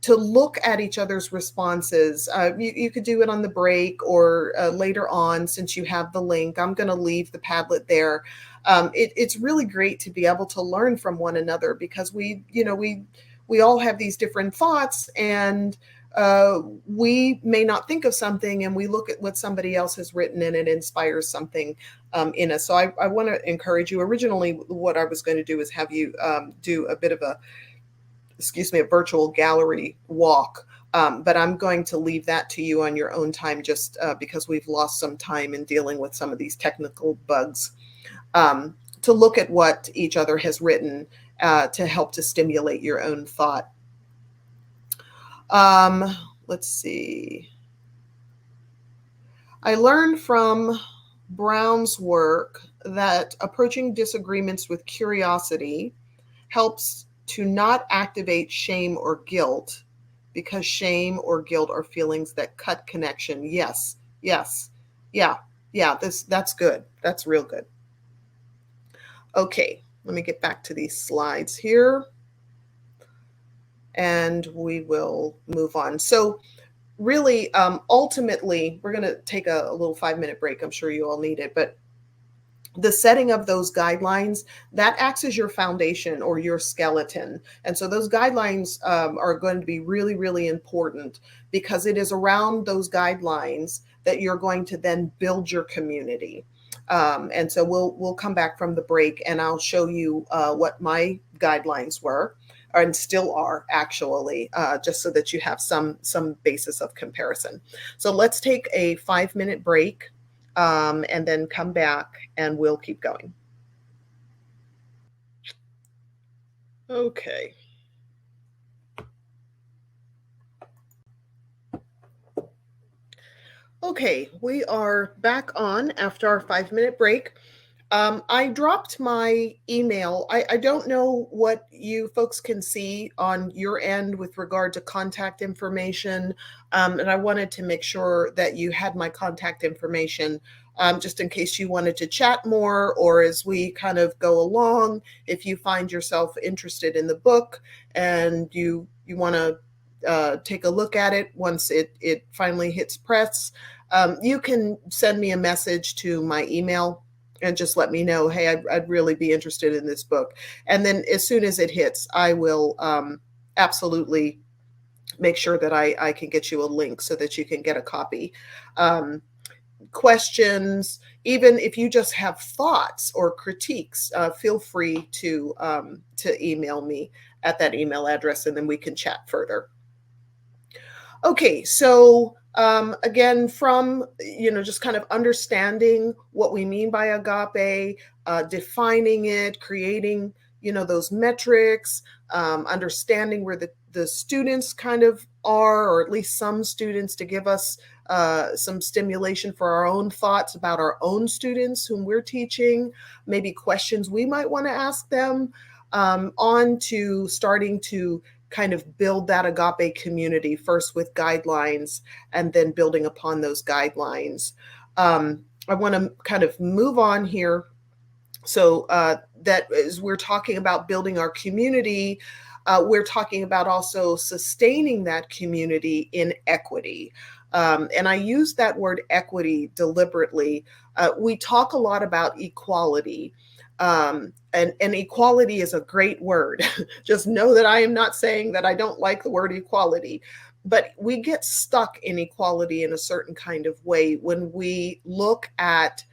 look at each other's responses. You could do it on the break or later on, since you have the link. I'm going to leave the Padlet there. It's really great to be able to learn from one another, because we all have these different thoughts, and we may not think of something, and we look at what somebody else has written, and it inspires something in us. So I want to encourage you. Originally, what I was going to do is have you do a bit of a virtual gallery walk. But I'm going to leave that to you on your own time, just because we've lost some time in dealing with some of these technical bugs, to look at what each other has written to help to stimulate your own thought. Let's see. I learned from Brown's work that approaching disagreements with curiosity helps to not activate shame or guilt, because shame or guilt are feelings that cut connection. Yes. Yeah. That's good. That's real good. Okay, let me get back to these slides here, and we will move on. So really, ultimately, we're going to take a little 5-minute break. I'm sure you all need it, but the setting of those guidelines, that acts as your foundation or your skeleton. And so those guidelines are going to be really, really important, because it is around those guidelines that you're going to then build your community. And so we'll come back from the break, and I'll show you what my guidelines were, and still are, actually, just so that you have some basis of comparison. So let's take a 5-minute break. And then come back and we'll keep going. Okay. Okay, we are back on after our 5-minute break. I dropped my email. I don't know what you folks can see on your end with regard to contact information, and I wanted to make sure that you had my contact information, just in case you wanted to chat more, or as we kind of go along, if you find yourself interested in the book and you want to take a look at it once it finally hits press, you can send me a message to my email and just let me know, hey, I'd really be interested in this book. And then as soon as it hits, I will absolutely make sure that I can get you a link so that you can get a copy. Questions, even if you just have thoughts or critiques, feel free to email me at that email address, and then we can chat further. Okay, so again, from, just kind of understanding what we mean by agape, defining it, creating, those metrics, understanding where the students kind of are, or at least some students, to give us some stimulation for our own thoughts about our own students whom we're teaching, maybe questions we might want to ask them, on to starting to kind of build that agape community, first with guidelines and then building upon those guidelines. I want to kind of move on here. So that as we're talking about building our community, we're talking about also sustaining that community in equity. And I use that word equity deliberately. We talk a lot about equality. And equality is a great word. Just know that I am not saying that I don't like the word equality, but we get stuck in equality in a certain kind of way when we look at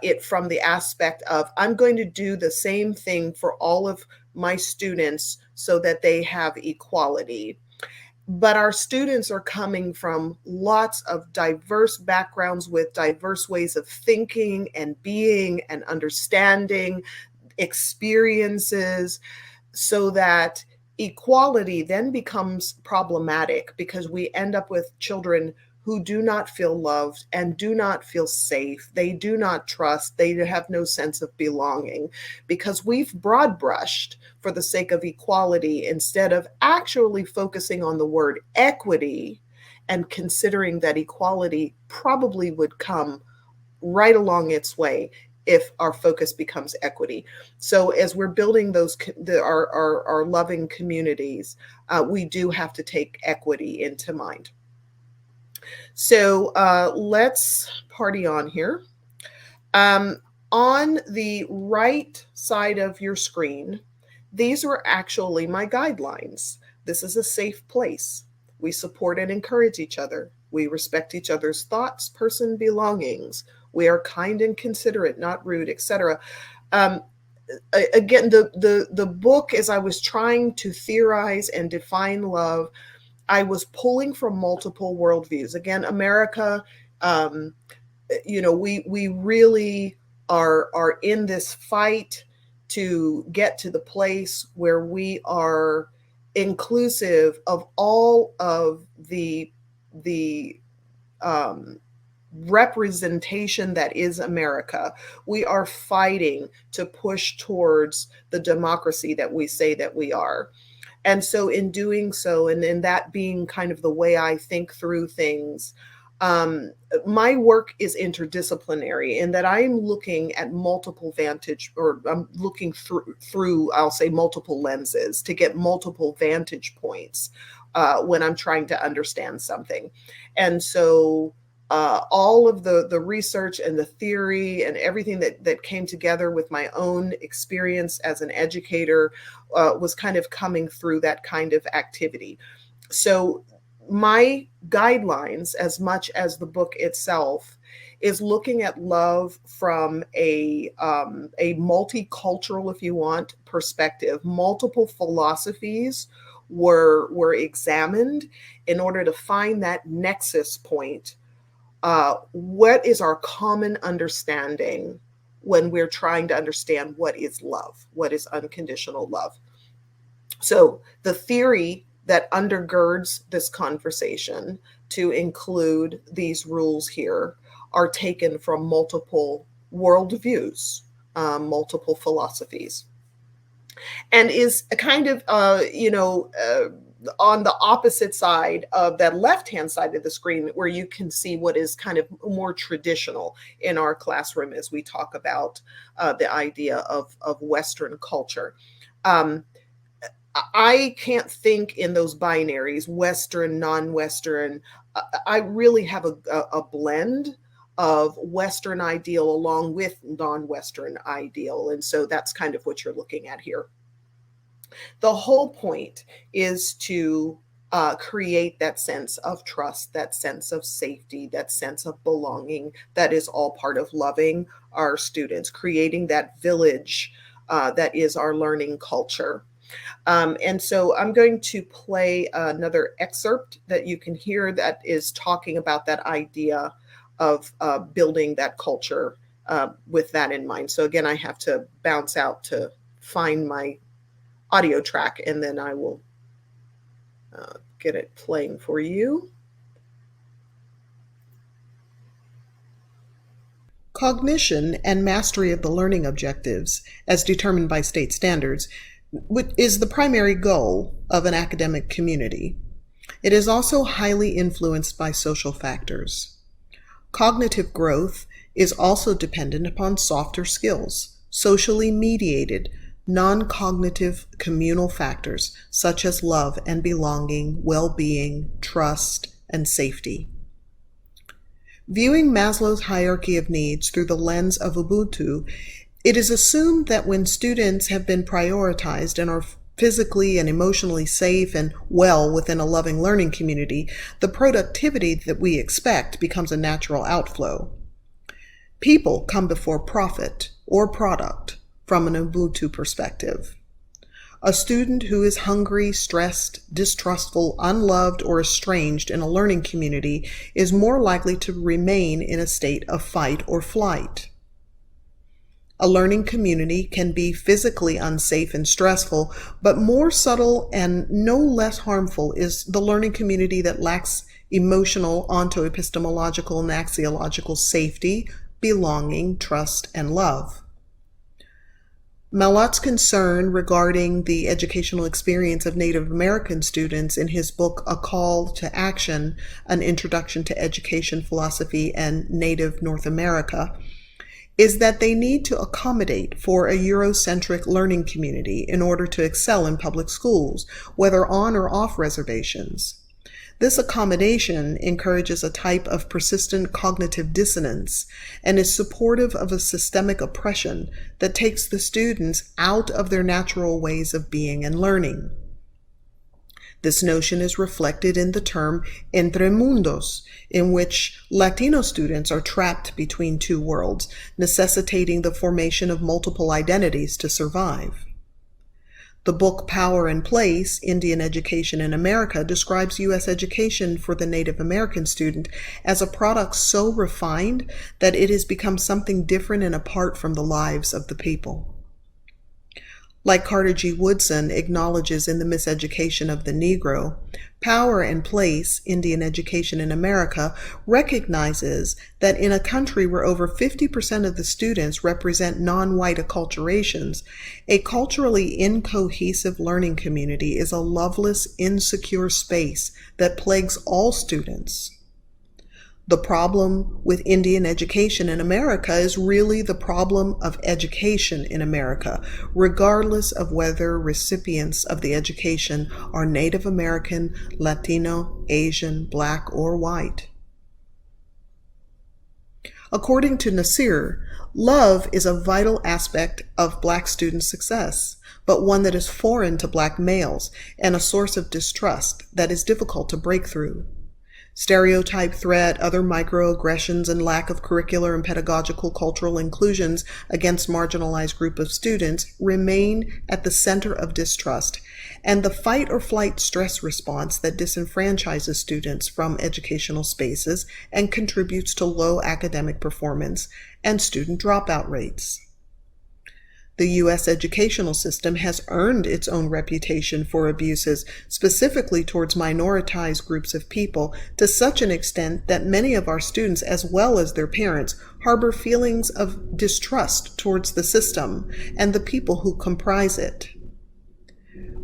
it from the aspect of, I'm going to do the same thing for all of my students so that they have equality. But our students are coming from lots of diverse backgrounds with diverse ways of thinking and being and understanding experiences, so that equality then becomes problematic, because we end up with children who do not feel loved and do not feel safe. They do not trust. They have no sense of belonging, because we've broad brushed for the sake of equality instead of actually focusing on the word equity and considering that equality probably would come right along its way if our focus becomes equity. So as we're building our loving communities, we do have to take equity into mind. So let's party on here. On the right side of your screen, these are actually my guidelines. This is a safe place. We support and encourage each other. We respect each other's thoughts, person, belongings. We are kind and considerate, not rude, etc. Again, the book, as I was trying to theorize and define love, I was pulling from multiple worldviews. Again, America, we really are in this fight to get to the place where we are inclusive of all of the representation that is America. We are fighting to push towards the democracy that we say that we are. And so in doing so, and in that being kind of the way I think through things, my work is interdisciplinary in that I'm looking at multiple I'm looking through, I'll say, multiple lenses to get multiple vantage points when I'm trying to understand something. And so all of the research and the theory and everything that came together with my own experience as an educator was kind of coming through that kind of activity. So my guidelines, as much as the book itself, is looking at love from a multicultural, if you want, perspective. Multiple philosophies were examined in order to find that nexus point. What is our common understanding when we're trying to understand what is love, what is unconditional love? So the theory that undergirds this conversation to include these rules here are taken from multiple worldviews, multiple philosophies, and is a kind of, on the opposite side of that left-hand side of the screen, where you can see what is kind of more traditional in our classroom as we talk about the idea of Western culture. I can't think in those binaries, Western, non-Western. I really have a blend of Western ideal along with non-Western ideal. And so that's kind of what you're looking at here. The whole point is to create that sense of trust, that sense of safety, that sense of belonging. That is all part of loving our students, creating that village that is our learning culture. And so I'm going to play another excerpt that you can hear that is talking about that idea of building that culture with that in mind. So again, I have to bounce out to find my audio track, and then I will get it playing for you. Cognition and mastery of the learning objectives, as determined by state standards, is the primary goal of an academic community. It is also highly influenced by social factors. Cognitive growth is also dependent upon softer skills, socially mediated, non-cognitive communal factors such as love and belonging, well-being, trust, and safety. Viewing Maslow's hierarchy of needs through the lens of Ubuntu, it is assumed that when students have been prioritized and are physically and emotionally safe and well within a loving learning community, the productivity that we expect becomes a natural outflow. People come before profit or product from an Ubuntu perspective. A student who is hungry, stressed, distrustful, unloved, or estranged in a learning community is more likely to remain in a state of fight or flight. A learning community can be physically unsafe and stressful, but more subtle and no less harmful is the learning community that lacks emotional, onto-epistemological, and axiological safety, belonging, trust, and love. Malot's concern regarding the educational experience of Native American students in his book, A Call to Action, An Introduction to Education, Philosophy, and Native North America, is that they need to accommodate for a Eurocentric learning community in order to excel in public schools, whether on or off reservations. This accommodation encourages a type of persistent cognitive dissonance and is supportive of a systemic oppression that takes the students out of their natural ways of being and learning. This notion is reflected in the term entre mundos, in which Latino students are trapped between two worlds, necessitating the formation of multiple identities to survive. The book Power and Place, Indian Education in America, describes U.S. education for the Native American student as a product so refined that it has become something different and apart from the lives of the people. Like Carter G. Woodson acknowledges in The Miseducation of the Negro, Power and Place, Indian Education in America, recognizes that in a country where over 50% of the students represent non-white acculturations, a culturally incohesive learning community is a loveless, insecure space that plagues all students. The problem with Indian education in America is really the problem of education in America, regardless of whether recipients of the education are Native American, Latino, Asian, Black, or white. According to Nasir, love is a vital aspect of Black student success, but one that is foreign to Black males and a source of distrust that is difficult to break through. Stereotype threat, other microaggressions, and lack of curricular and pedagogical cultural inclusions against marginalized group of students remain at the center of distrust and the fight or flight stress response that disenfranchises students from educational spaces and contributes to low academic performance and student dropout rates. The U.S. educational system has earned its own reputation for abuses, specifically towards minoritized groups of people, to such an extent that many of our students, as well as their parents, harbor feelings of distrust towards the system and the people who comprise it.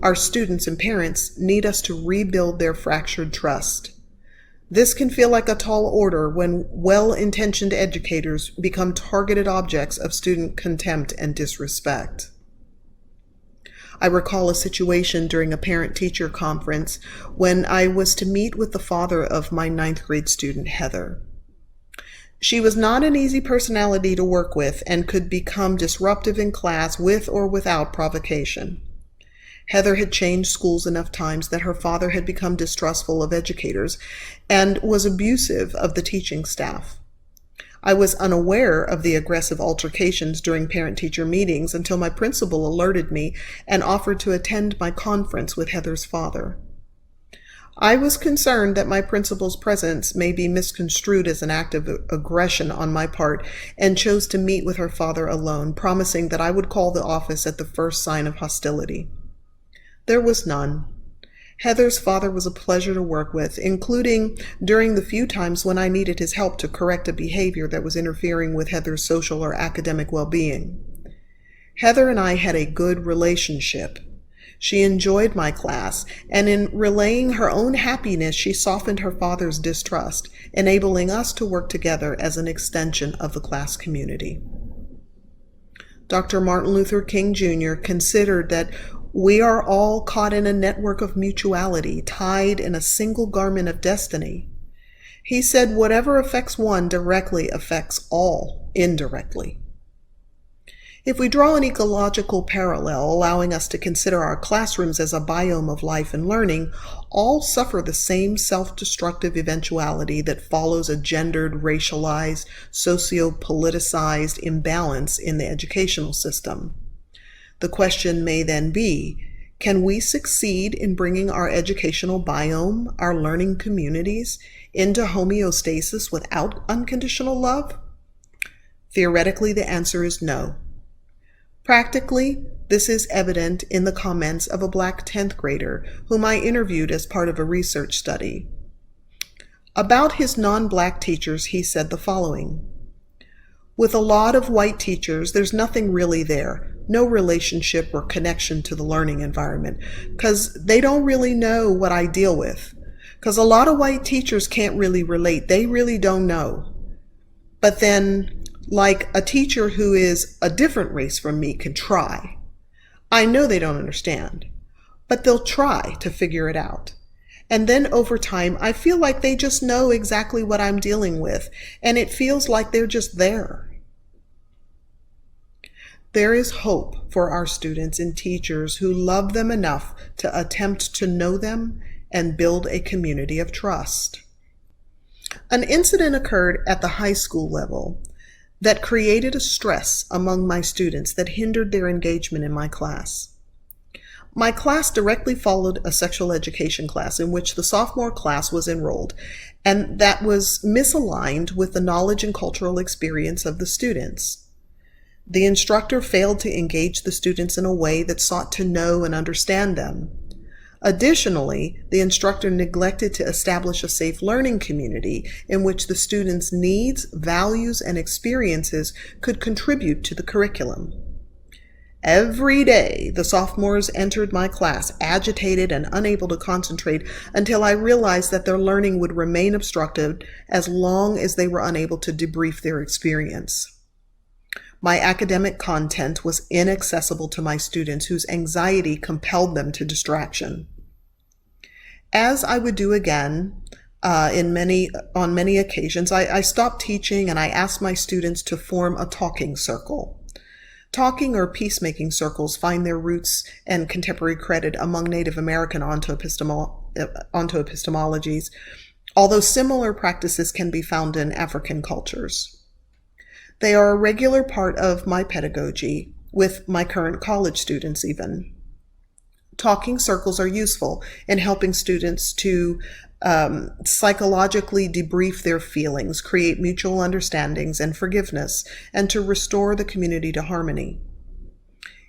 Our students and parents need us to rebuild their fractured trust. This can feel like a tall order when well-intentioned educators become targeted objects of student contempt and disrespect. I recall a situation during a parent-teacher conference when I was to meet with the father of my 9th grade student, Heather. She was not an easy personality to work with and could become disruptive in class with or without provocation. Heather had changed schools enough times that her father had become distrustful of educators and was abusive of the teaching staff. I was unaware of the aggressive altercations during parent-teacher meetings until my principal alerted me and offered to attend my conference with Heather's father. I was concerned that my principal's presence may be misconstrued as an act of aggression on my part and chose to meet with her father alone, promising that I would call the office at the first sign of hostility. There was none. Heather's father was a pleasure to work with, including during the few times when I needed his help to correct a behavior that was interfering with Heather's social or academic well-being. Heather and I had a good relationship. She enjoyed my class, and in relaying her own happiness, she softened her father's distrust, enabling us to work together as an extension of the class community. Dr. Martin Luther King Jr. considered that we are all caught in a network of mutuality, tied in a single garment of destiny. He said, whatever affects one directly affects all indirectly. If we draw an ecological parallel, allowing us to consider our classrooms as a biome of life and learning, all suffer the same self-destructive eventuality that follows a gendered, racialized, socio-politicized imbalance in the educational system. The question may then be, can we succeed in bringing our educational biome, our learning communities, into homeostasis without unconditional love? Theoretically, the answer is no. Practically, this is evident in the comments of a Black 10th grader whom I interviewed as part of a research study. About his non-black teachers, he said the following: with a lot of white teachers, there's nothing really there, no relationship or connection to the learning environment, because they don't really know what I deal with. Because a lot of white teachers can't really relate. They really don't know. But then, like, a teacher who is a different race from me can try. I know they don't understand, but they'll try to figure it out. And then over time, I feel like they just know exactly what I'm dealing with, and it feels like they're just there. There is hope for our students and teachers who love them enough to attempt to know them and build a community of trust. An incident occurred at the high school level that created a stress among my students that hindered their engagement in my class. My class directly followed a sexual education class in which the sophomore class was enrolled, and that was misaligned with the knowledge and cultural experience of the students. The instructor failed to engage the students in a way that sought to know and understand them. Additionally, the instructor neglected to establish a safe learning community in which the students' needs, values, and experiences could contribute to the curriculum. Every day, the sophomores entered my class agitated and unable to concentrate until I realized that their learning would remain obstructed as long as they were unable to debrief their experience. My academic content was inaccessible to my students whose anxiety compelled them to distraction. As I would do again on many occasions, I stopped teaching and I asked my students to form a talking circle. Talking or peacemaking circles find their roots and contemporary credit among Native American onto-epistemologies, although similar practices can be found in African cultures. They are a regular part of my pedagogy, with my current college students even. Talking circles are useful in helping students to psychologically debrief their feelings, create mutual understandings and forgiveness, and to restore the community to harmony.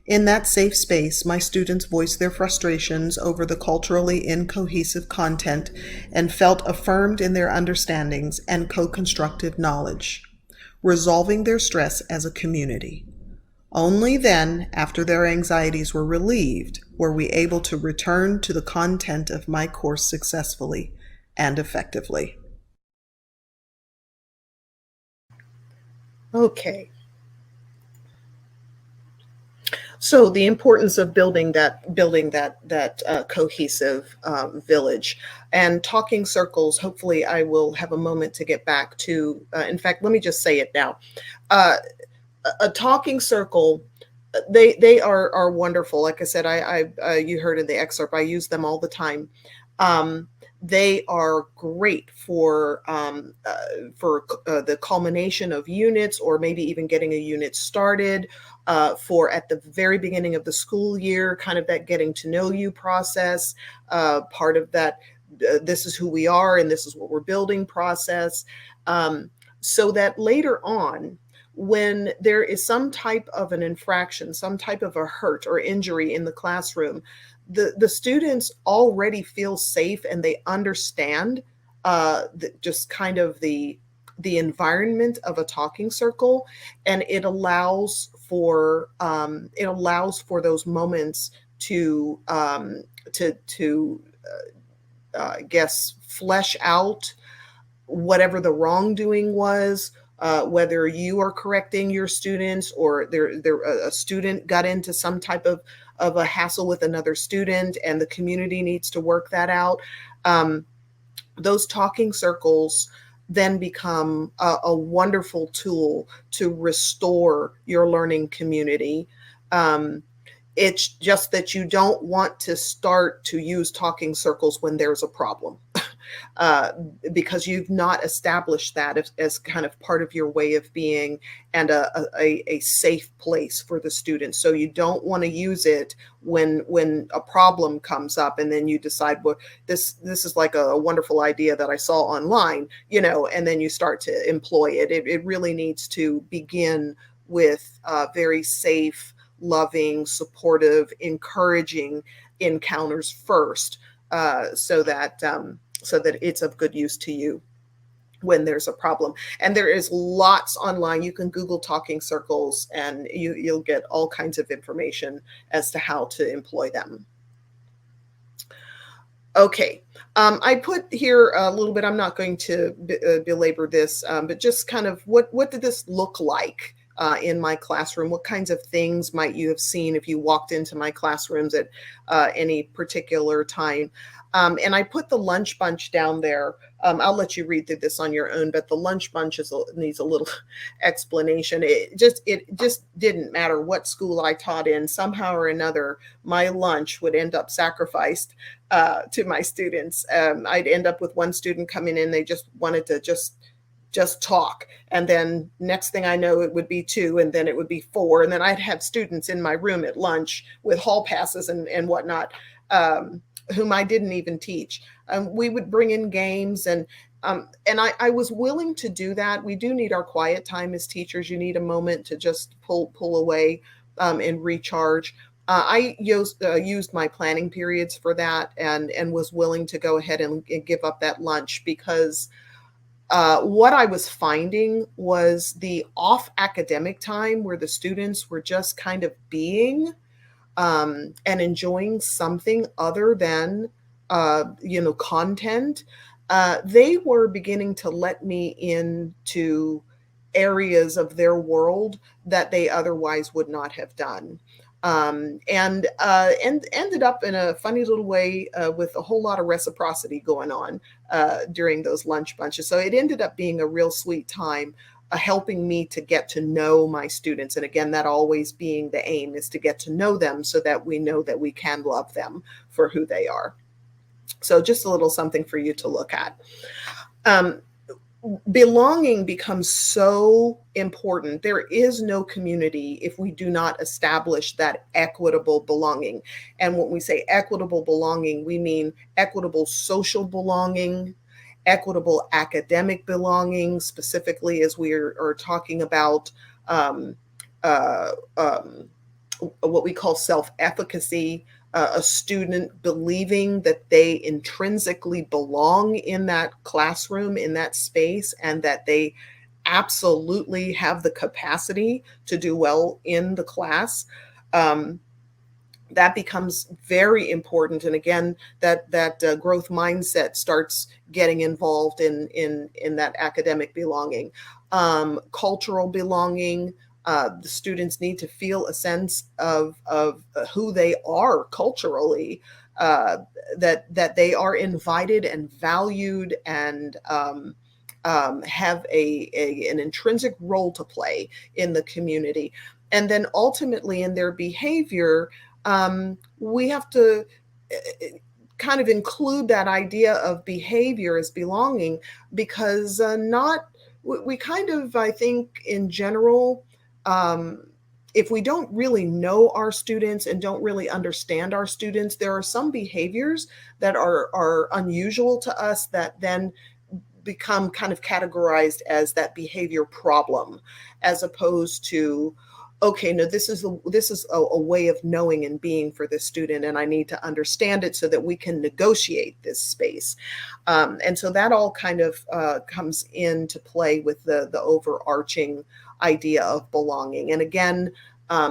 In that safe space, my students voiced their frustrations over the culturally incohesive content and felt affirmed in their understandings and co-constructive knowledge, resolving their stress as a community. Only then, after their anxieties were relieved, were we able to return to the content of my course successfully and effectively. Okay. So the importance of building that cohesive village, and talking circles. Hopefully, I will have a moment to get back to. In fact, let me just say it now. A talking circle. They are wonderful. Like I said, you heard in the excerpt, I use them all the time. They are great for the culmination of units, or maybe even getting a unit started, for at the very beginning of the school year, kind of that getting to know you process, part of that, this is who we are and this is what we're building process, so that later on, when there is some type of an infraction, some type of a hurt or injury in the classroom, the students already feel safe and they understand just kind of the environment of a talking circle, and it allows for those moments to I guess flesh out whatever the wrongdoing was. Whether you are correcting your students, or a student got into some type of a hassle with another student and the community needs to work that out. Those talking circles then become a wonderful tool to restore your learning community. It's just that you don't want to start to use talking circles when there's a problem. Because you've not established that as kind of part of your way of being, and a safe place for the students. So you don't want to use it when a problem comes up, and then you decide, well, this is like a wonderful idea that I saw online, and then you start to employ it. It really needs to begin with very safe, loving, supportive, encouraging encounters first, so that it's of good use to you. when there's a problem. And there is lots online. You can Google talking circles and you'll get all kinds of information as to how to employ them. Okay, I put here a little bit, I'm not going to belabor this, but just kind of what did this look like in my classroom? What kinds of things might you have seen if you walked into my classrooms at any particular time? And I put the lunch bunch down there. I'll let you read through this on your own, but the lunch bunch needs a little explanation. It just didn't matter what school I taught in. Somehow or another, my lunch would end up sacrificed to my students. I'd end up with one student coming in, they just wanted to just talk. And then next thing I know, it would be 2, and then it would be 4. And then I'd have students in my room at lunch with hall passes and whatnot, whom I didn't even teach. We would bring in games and I was willing to do that. We do need our quiet time as teachers. You need a moment to just pull away and recharge. I used my planning periods for that and was willing to go ahead and give up that lunch because what I was finding was the off academic time where the students were just kind of being and enjoying something other than, content. They were beginning to let me into areas of their world that they otherwise would not have done. And ended up in a funny little way with a whole lot of reciprocity going on during those lunch bunches. So it ended up being a real sweet time, helping me to get to know my students. And again, that always being the aim is to get to know them so that we know that we can love them for who they are. So just a little something for you to look at. Belonging becomes so important. There is no community if we do not establish that equitable belonging. And when we say equitable belonging, we mean equitable social belonging, equitable academic belonging, specifically as we are talking about what we call self-efficacy, a student believing that they intrinsically belong in that classroom, in that space, and that they absolutely have the capacity to do well in the class. That becomes very important. And again, that growth mindset starts getting involved in that academic belonging. Cultural belonging, the students need to feel a sense of who they are culturally, that they are invited and valued and have an intrinsic role to play in the community. And then ultimately in their behavior, we have to kind of include that idea of behavior as belonging, because we kind of, I think in general, if we don't really know our students and don't really understand our students, there are some behaviors that are unusual to us that then become kind of categorized as that behavior problem, as opposed to, okay, no, this is a way of knowing and being for this student, and I need to understand it so that we can negotiate this space. And so that all kind of comes into play with the overarching idea of belonging. And again,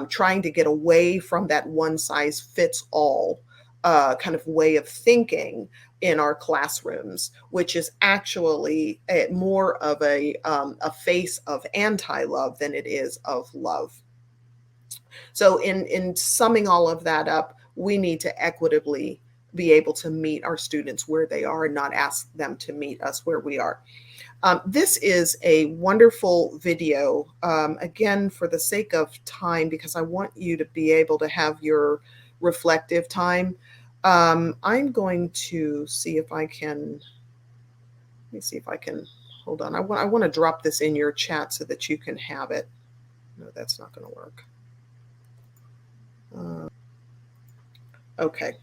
trying to get away from that one size fits all kind of way of thinking in our classrooms, which is actually more of a face of anti-love than it is of love. So in summing all of that up, we need to equitably be able to meet our students where they are and not ask them to meet us where we are. This is a wonderful video, again, for the sake of time, because I want you to be able to have your reflective time. I'm going to see if I can, let me see if I can, hold on. I want to drop this in your chat so that you can have it. No, that's not going to work. Okay.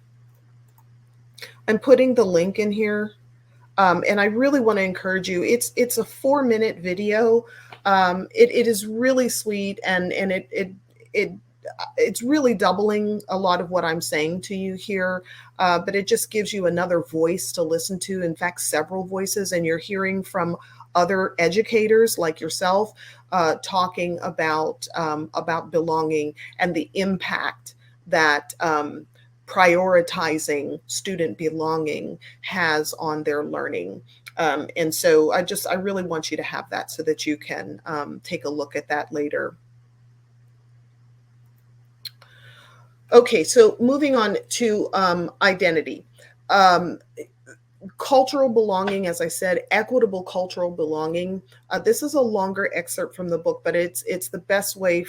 I'm putting the link in here. And I really want to encourage you. It's a 4-minute video. It is really sweet, and it's really doubling a lot of what I'm saying to you here. But it just gives you another voice to listen to. In fact, several voices, and you're hearing from other educators like yourself talking about belonging and the impact that prioritizing student belonging has on their learning. And so I really want you to have that so that you can take a look at that later. Okay, so moving on to identity. Cultural belonging, as I said, equitable cultural belonging. This is a longer excerpt from the book, but it's the best way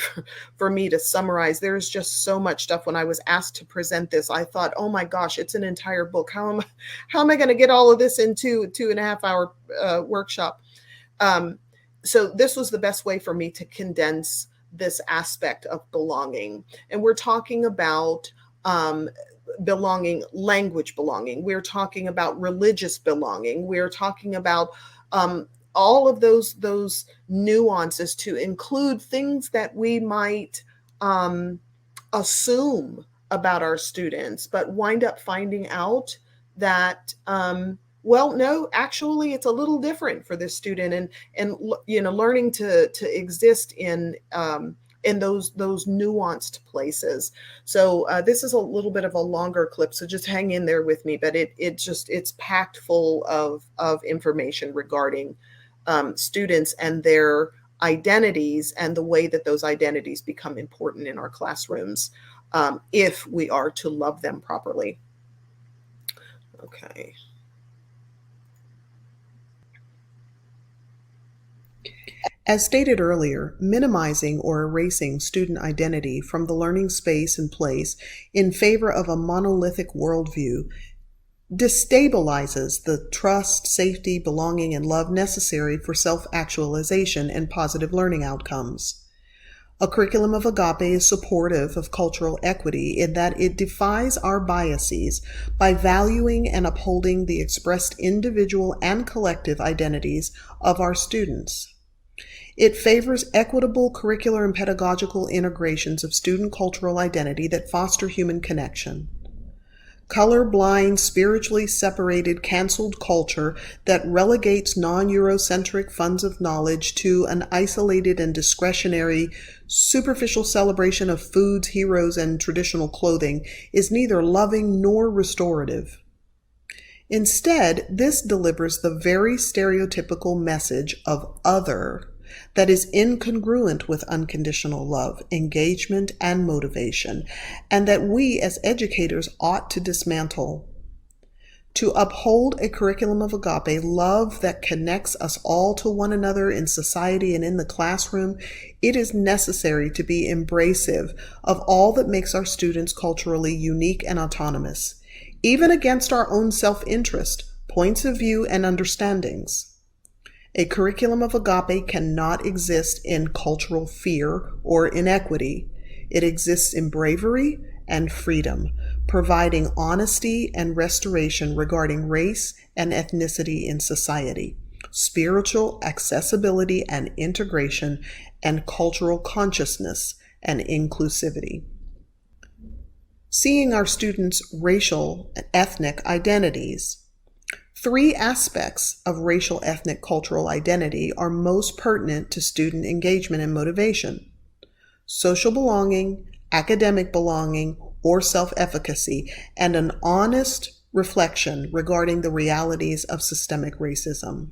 for me to summarize. There's just so much stuff. When I was asked to present this, I thought, oh my gosh, it's an entire book. How am I going to get all of this into 2.5 hour workshop? So this was the best way for me to condense this aspect of belonging. And we're talking about belonging, language belonging. We're talking about religious belonging. We're talking about all of those nuances to include things that we might assume about our students, but wind up finding out that well, no, actually, it's a little different for this student, and learning to exist in those nuanced places. So this is a little bit of a longer clip, so just hang in there with me. But it's packed full of information regarding students and their identities and the way that those identities become important in our classrooms if we are to love them properly. Okay. As stated earlier, minimizing or erasing student identity from the learning space and place in favor of a monolithic worldview destabilizes the trust, safety, belonging, and love necessary for self-actualization and positive learning outcomes. A curriculum of agape is supportive of cultural equity in that it defies our biases by valuing and upholding the expressed individual and collective identities of our students. It favors equitable curricular and pedagogical integrations of student cultural identity that foster human connection. Colorblind, spiritually separated, canceled culture that relegates non-Eurocentric funds of knowledge to an isolated and discretionary, superficial celebration of foods, heroes, and traditional clothing is neither loving nor restorative. Instead, this delivers the very stereotypical message of other that is incongruent with unconditional love, engagement, and motivation, and that we as educators ought to dismantle. To uphold a curriculum of agape, love that connects us all to one another in society and in the classroom, it is necessary to be embracive of all that makes our students culturally unique and autonomous, even against our own self-interest, points of view, and understandings. A curriculum of agape cannot exist in cultural fear or inequity. It exists in bravery and freedom, providing honesty and restoration regarding race and ethnicity in society, spiritual accessibility and integration, and cultural consciousness and inclusivity. Seeing our students' racial and ethnic identities. 3 aspects of racial, ethnic, cultural identity are most pertinent to student engagement and motivation: social belonging, academic belonging, or self-efficacy, and an honest reflection regarding the realities of systemic racism.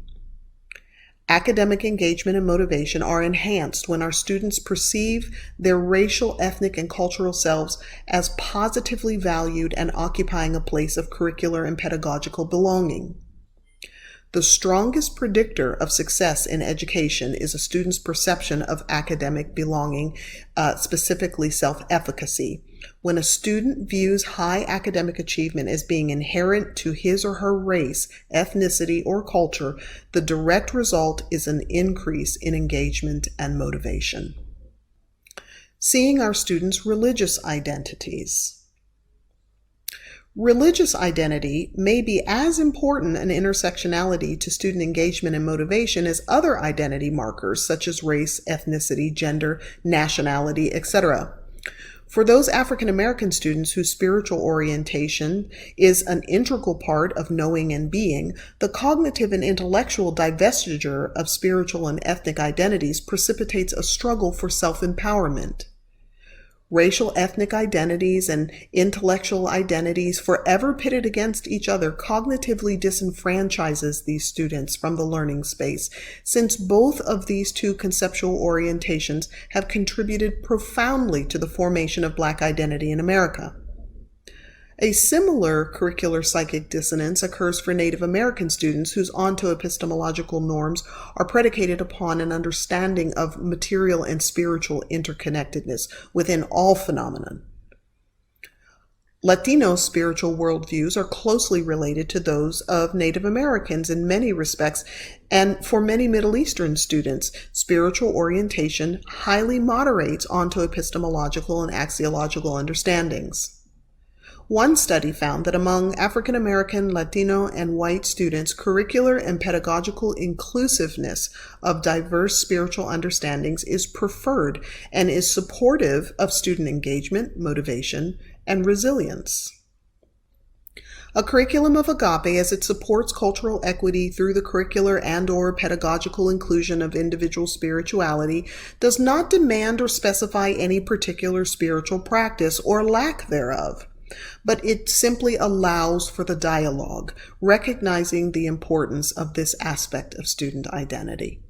Academic engagement and motivation are enhanced when our students perceive their racial, ethnic, and cultural selves as positively valued and occupying a place of curricular and pedagogical belonging. The strongest predictor of success in education is a student's perception of academic belonging, specifically self-efficacy. When a student views high academic achievement as being inherent to his or her race, ethnicity, or culture, the direct result is an increase in engagement and motivation. Seeing our students' religious identities. Religious identity may be as important an intersectionality to student engagement and motivation as other identity markers such as race, ethnicity, gender, nationality, etc. For those African American students whose spiritual orientation is an integral part of knowing and being, the cognitive and intellectual divestiture of spiritual and ethnic identities precipitates a struggle for self-empowerment. Racial ethnic identities and intellectual identities forever pitted against each other cognitively disenfranchises these students from the learning space, since both of these two conceptual orientations have contributed profoundly to the formation of Black identity in America. A similar curricular psychic dissonance occurs for Native American students whose onto-epistemological norms are predicated upon an understanding of material and spiritual interconnectedness within all phenomena. Latino spiritual worldviews are closely related to those of Native Americans in many respects, and for many Middle Eastern students, spiritual orientation highly moderates onto-epistemological and axiological understandings. One study found that among African American, Latino, and white students, curricular and pedagogical inclusiveness of diverse spiritual understandings is preferred and is supportive of student engagement, motivation, and resilience. A curriculum of agape, as it supports cultural equity through the curricular and/or pedagogical inclusion of individual spirituality, does not demand or specify any particular spiritual practice or lack thereof, but it simply allows for the dialogue, recognizing the importance of this aspect of student identity.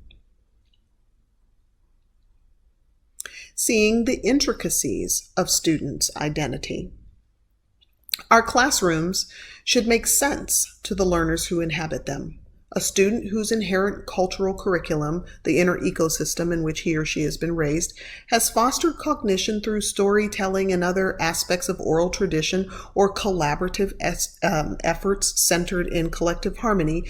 Seeing the intricacies of students' identity. Our classrooms should make sense to the learners who inhabit them. A student whose inherent cultural curriculum, the inner ecosystem in which he or she has been raised, has fostered cognition through storytelling and other aspects of oral tradition or collaborative efforts centered in collective harmony,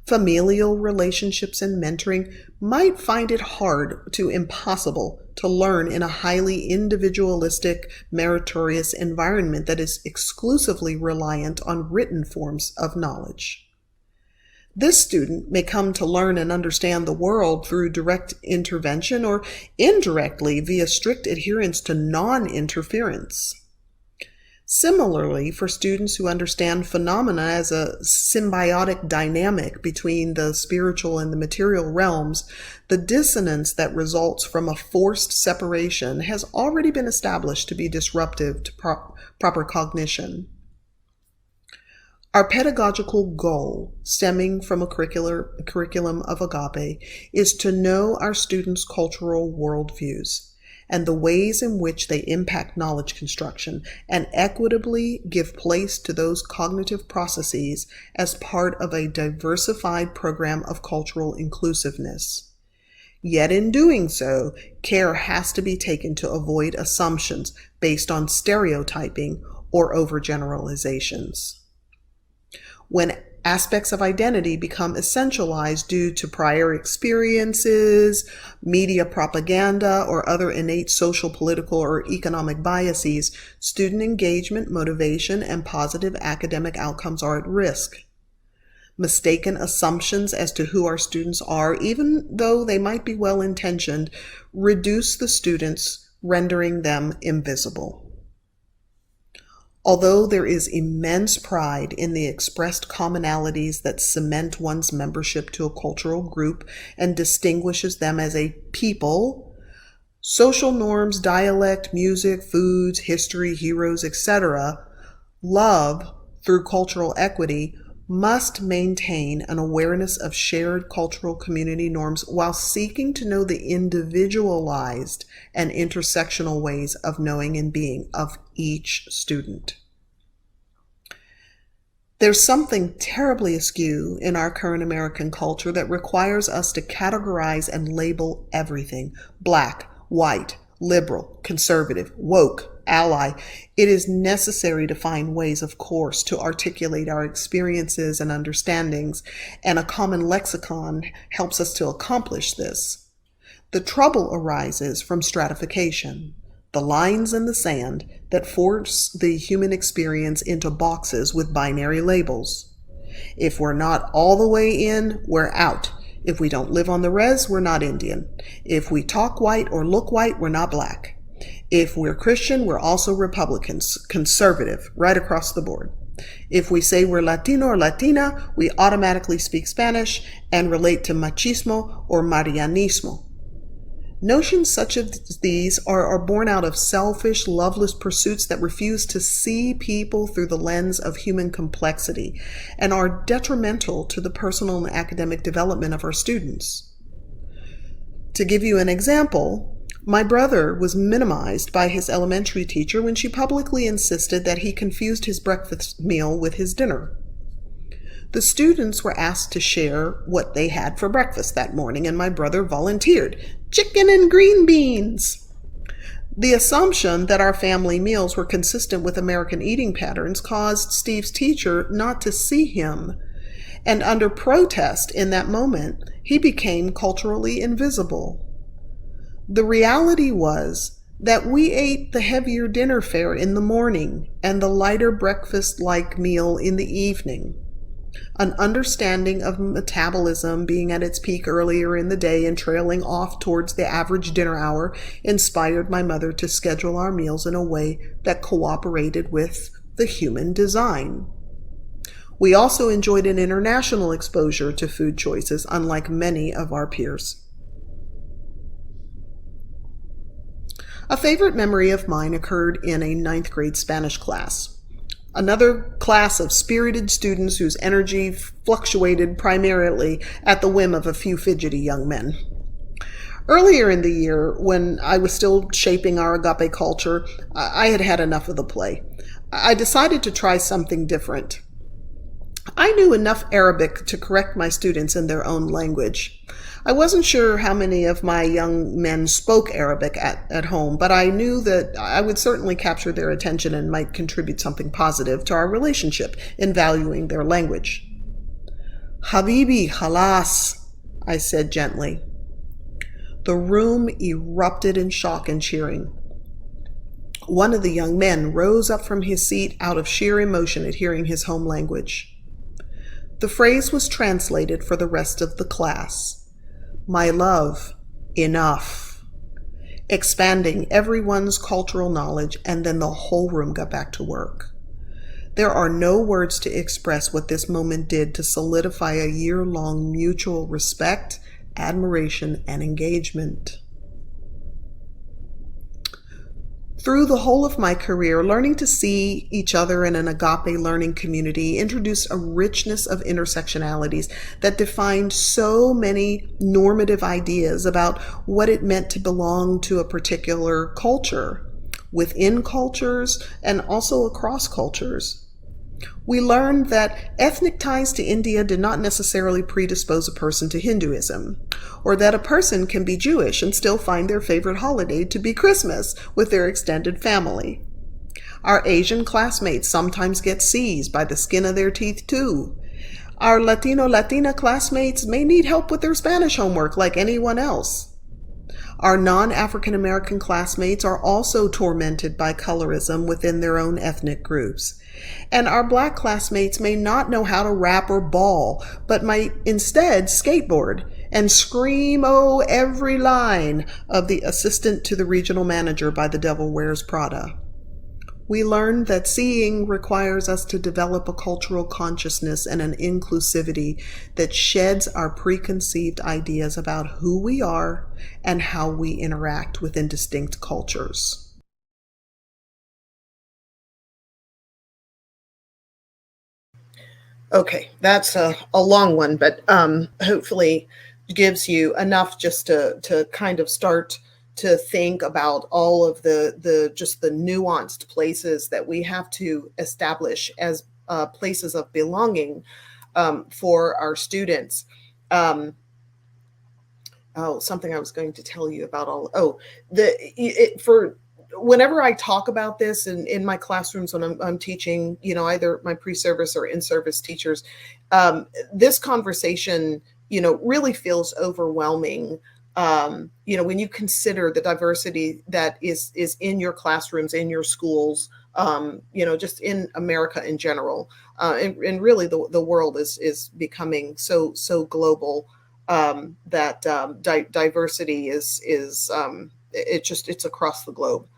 familial relationships and mentoring, might find it hard to impossible to learn in a highly individualistic, meritorious environment that is exclusively reliant on written forms of knowledge. This student may come to learn and understand the world through direct intervention or indirectly via strict adherence to non-interference. Similarly, for students who understand phenomena as a symbiotic dynamic between the spiritual and the material realms, the dissonance that results from a forced separation has already been established to be disruptive to proper cognition. Our pedagogical goal, stemming from a curriculum of agape, is to know our students' cultural worldviews and the ways in which they impact knowledge construction, and equitably give place to those cognitive processes as part of a diversified program of cultural inclusiveness. Yet in doing so, care has to be taken to avoid assumptions based on stereotyping or overgeneralizations. When aspects of identity become essentialized due to prior experiences, media propaganda, or other innate social, political, or economic biases, student engagement, motivation, and positive academic outcomes are at risk. Mistaken assumptions as to who our students are, even though they might be well-intentioned, reduce the students, rendering them invisible. Although there is immense pride in the expressed commonalities that cement one's membership to a cultural group and distinguishes them as a people, social norms, dialect, music, foods, history, heroes, etc., love, through cultural equity, must maintain an awareness of shared cultural community norms while seeking to know the individualized and intersectional ways of knowing and being of each student. There's something terribly askew in our current American culture that requires us to categorize and label everything: black, white, liberal, conservative, woke, ally. It is necessary to find ways, of course, to articulate our experiences and understandings, and a common lexicon helps us to accomplish this. The trouble arises from stratification, the lines in the sand that force the human experience into boxes with binary labels. If we're not all the way in, we're out. If we don't live on the res, we're not Indian. If we talk white or look white, we're not black. If we're Christian, we're also Republicans, conservative, right across the board. If we say we're Latino or Latina, we automatically speak Spanish and relate to machismo or marianismo. Notions such as these are born out of selfish, loveless pursuits that refuse to see people through the lens of human complexity and are detrimental to the personal and academic development of our students. To give you an example, my brother was minimized by his elementary teacher when she publicly insisted that he confused his breakfast meal with his dinner. The students were asked to share what they had for breakfast that morning, and my brother volunteered chicken and green beans. The assumption that our family meals were consistent with American eating patterns caused Steve's teacher not to see him, and under protest in that moment, he became culturally invisible. The reality was that we ate the heavier dinner fare in the morning and the lighter breakfast-like meal in the evening. An understanding of metabolism being at its peak earlier in the day and trailing off towards the average dinner hour inspired my mother to schedule our meals in a way that cooperated with the human design. We also enjoyed an international exposure to food choices, unlike many of our peers. A favorite memory of mine occurred in a 9th grade Spanish class. Another class of spirited students whose energy fluctuated primarily at the whim of a few fidgety young men. Earlier in the year, when I was still shaping our agape culture, I had had enough of the play. I decided to try something different. I knew enough Arabic to correct my students in their own language. I wasn't sure how many of my young men spoke Arabic at home, but I knew that I would certainly capture their attention and might contribute something positive to our relationship in valuing their language. Habibi, khalas, I said gently. The room erupted in shock and cheering. One of the young men rose up from his seat out of sheer emotion at hearing his home language. The phrase was translated for the rest of the class. My love, enough. Expanding everyone's cultural knowledge, and then the whole room got back to work. There are no words to express what this moment did to solidify a year-long mutual respect, admiration, and engagement. Through the whole of my career, learning to see each other in an agape learning community introduced a richness of intersectionalities that defined so many normative ideas about what it meant to belong to a particular culture, within cultures, and also across cultures. We learned that ethnic ties to India did not necessarily predispose a person to Hinduism, or that a person can be Jewish and still find their favorite holiday to be Christmas with their extended family. Our Asian classmates sometimes get C's by the skin of their teeth too. Our Latino-Latina classmates may need help with their Spanish homework like anyone else. Our non-African American classmates are also tormented by colorism within their own ethnic groups. And our Black classmates may not know how to rap or ball, but might instead skateboard and scream, oh, every line of the assistant to the regional manager by The Devil Wears Prada. We learned that seeing requires us to develop a cultural consciousness and an inclusivity that sheds our preconceived ideas about who we are and how we interact within distinct cultures. Okay, that's a long one, but hopefully gives you enough just to kind of start to think about all of the just the nuanced places that we have to establish as places of belonging for our students. Something I was going to tell you about for whenever I talk about this in my classrooms when I'm teaching, either my pre-service or in-service teachers, this conversation, really feels overwhelming. When you consider the diversity that is in your classrooms, in your schools, just in America in general, and really the world is becoming so global that diversity is it's across the globe.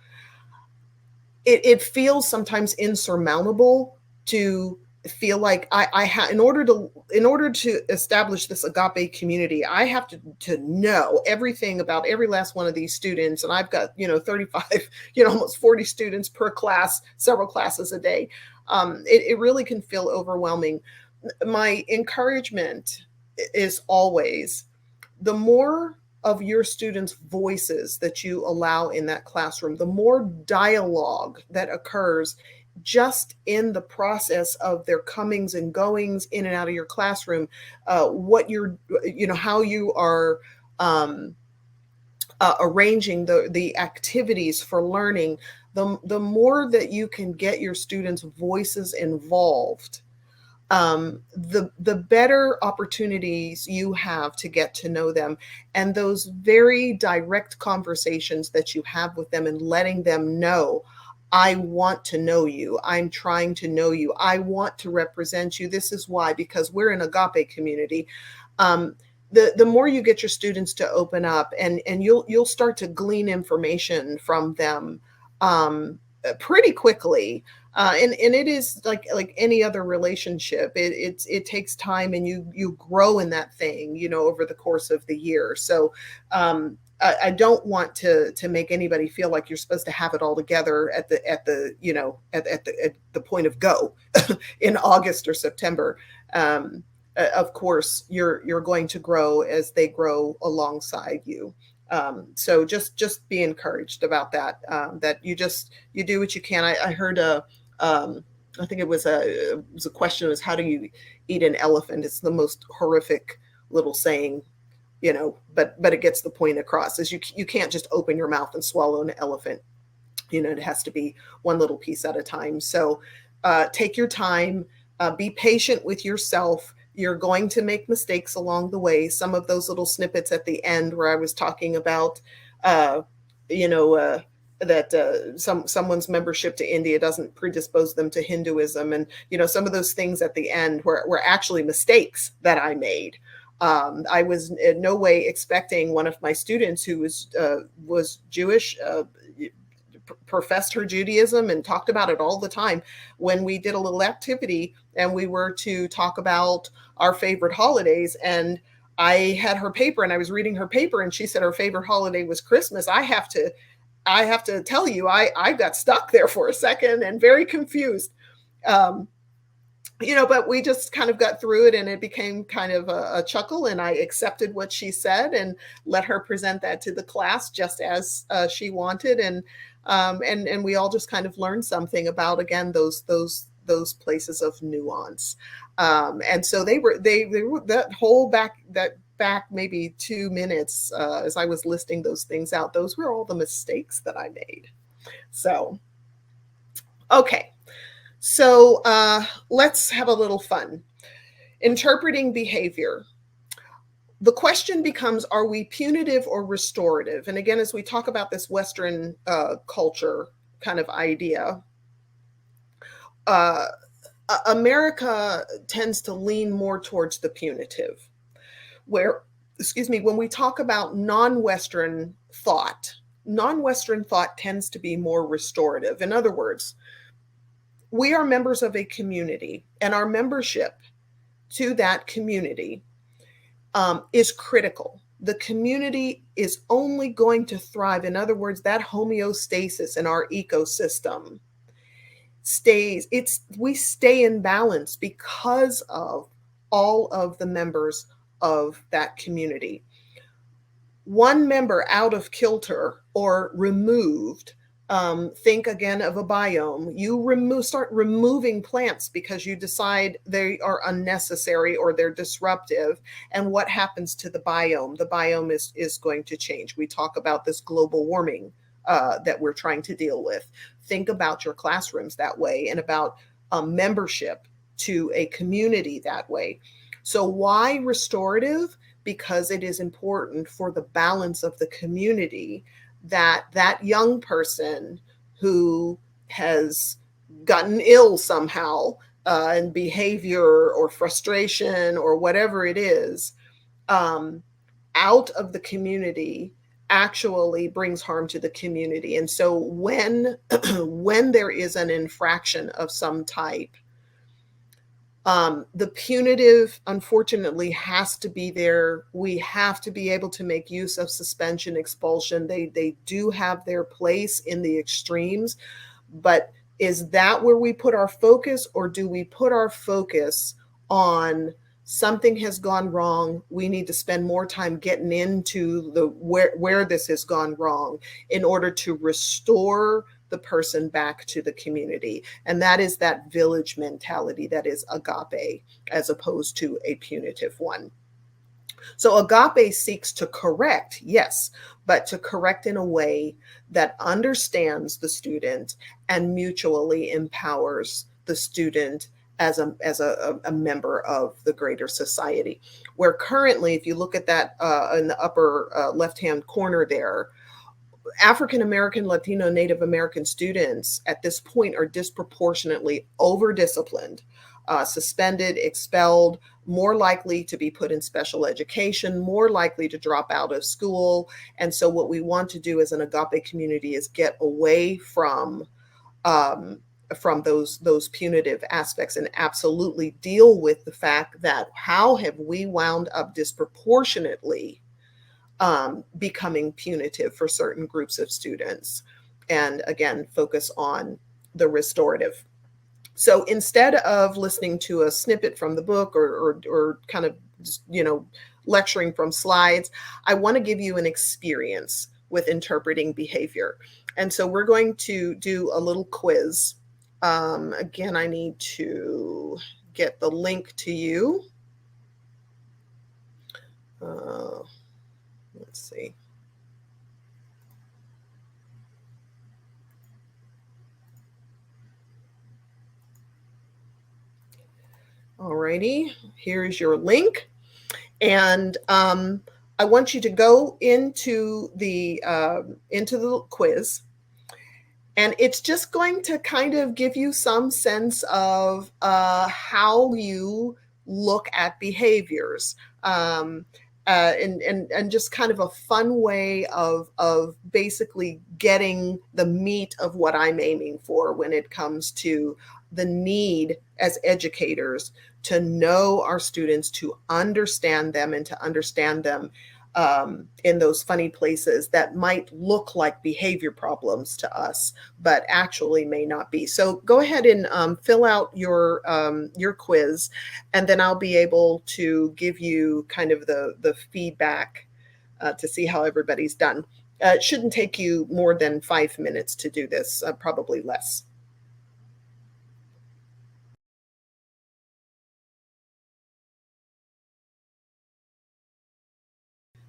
it feels sometimes insurmountable to feel like in order to establish this agape community, I have to know everything about every last one of these students. And I've got, 35, almost 40 students per class, several classes a day. It really can feel overwhelming. My encouragement is always, the more of your students' voices that you allow in that classroom, the more dialogue that occurs just in the process of their comings and goings in and out of your classroom, what you're, how you are arranging the activities for learning, the more that you can get your students' voices involved, the better opportunities you have to get to know them. And those very direct conversations that you have with them and letting them know, I want to know you. I'm trying to know you. I want to represent you. This is why, because we're an agape community. The more you get your students to open up, and you'll start to glean information from them pretty quickly. And it is like any other relationship. It takes time, and you grow in that thing, over the course of the year. So I don't want to make anybody feel like you're supposed to have it all together at the point of go in August or September. Of course, you're going to grow as they grow alongside you. So just be encouraged about that. That you do what you can. I heard I think it was a question, was how do you eat an elephant? It's the most horrific little saying, but it gets the point across. Is you can't just open your mouth and swallow an elephant. It has to be one little piece at a time. So take your time, be patient with yourself. You're going to make mistakes along the way. Some of those little snippets at the end where I was talking about, that someone's membership to India doesn't predispose them to Hinduism. And, some of those things at the end were actually mistakes that I made. I was in no way expecting one of my students who was Jewish, professed her Judaism and talked about it all the time, when we did a little activity and we were to talk about our favorite holidays, and I had her paper and I was reading her paper, and she said her favorite holiday was Christmas. I have to tell you, I got stuck there for a second and very confused. But we just kind of got through it, and it became kind of a chuckle, and I accepted what she said and let her present that to the class just as she wanted. And we all just kind of learned something about, again, those places of nuance. And so they were that whole back maybe 2 minutes, as I was listing those things out, those were all the mistakes that I made. So, okay. So let's have a little fun. Interpreting behavior. The question becomes, are we punitive or restorative? And again, as we talk about this Western culture kind of idea, America tends to lean more towards the punitive, where, when we talk about non-Western thought tends to be more restorative. In other words, we are members of a community, and our membership to that community is critical. The community is only going to thrive. In other words, that homeostasis in our ecosystem we stay in balance because of all of the members of that community. One member out of kilter or removed, think again of a biome. You start removing plants because you decide they are unnecessary or they're disruptive. And what happens to the biome? The biome is going to change. We talk about this global warming that we're trying to deal with. Think about your classrooms that way, and about membership to a community that way. So why restorative? Because it is important for the balance of the community, that young person who has gotten ill somehow in behavior or frustration or whatever it is, out of the community, actually brings harm to the community. And so when when there is an infraction of some type, the punitive, unfortunately, has to be there. We have to be able to make use of suspension, expulsion. They do have their place in the extremes, but is that where we put our focus, or do we put our focus on something has gone wrong? We need to spend more time getting into the where this has gone wrong in order to restore the person back to the community. And that is that village mentality that is agape, as opposed to a punitive one. So agape seeks to correct, yes, but to correct in a way that understands the student and mutually empowers the student as a member of the greater society. Where currently, if you look at that in the upper left-hand corner there, African American, Latino, Native American students at this point are disproportionately over-disciplined, suspended, expelled, more likely to be put in special education, more likely to drop out of school. And so what we want to do as an agape community is get away from those punitive aspects and absolutely deal with the fact that how have we wound up disproportionately becoming punitive for certain groups of students, and again, focus on the restorative. So instead of listening to a snippet from the book or kind of, lecturing from slides, I want to give you an experience with interpreting behavior. And so we're going to do a little quiz. Again, I need to get the link to you. Let's see. Alrighty, here's your link. And I want you to go into the quiz. And it's just going to kind of give you some sense of how you look at behaviors. And just kind of a fun way of basically getting the meat of what I'm aiming for when it comes to the need as educators to know our students, to understand them, and to understand them in those funny places that might look like behavior problems to us, but actually may not be. So go ahead and fill out your quiz, and then I'll be able to give you kind of the feedback to see how everybody's done. It shouldn't take you more than 5 minutes to do this, probably less.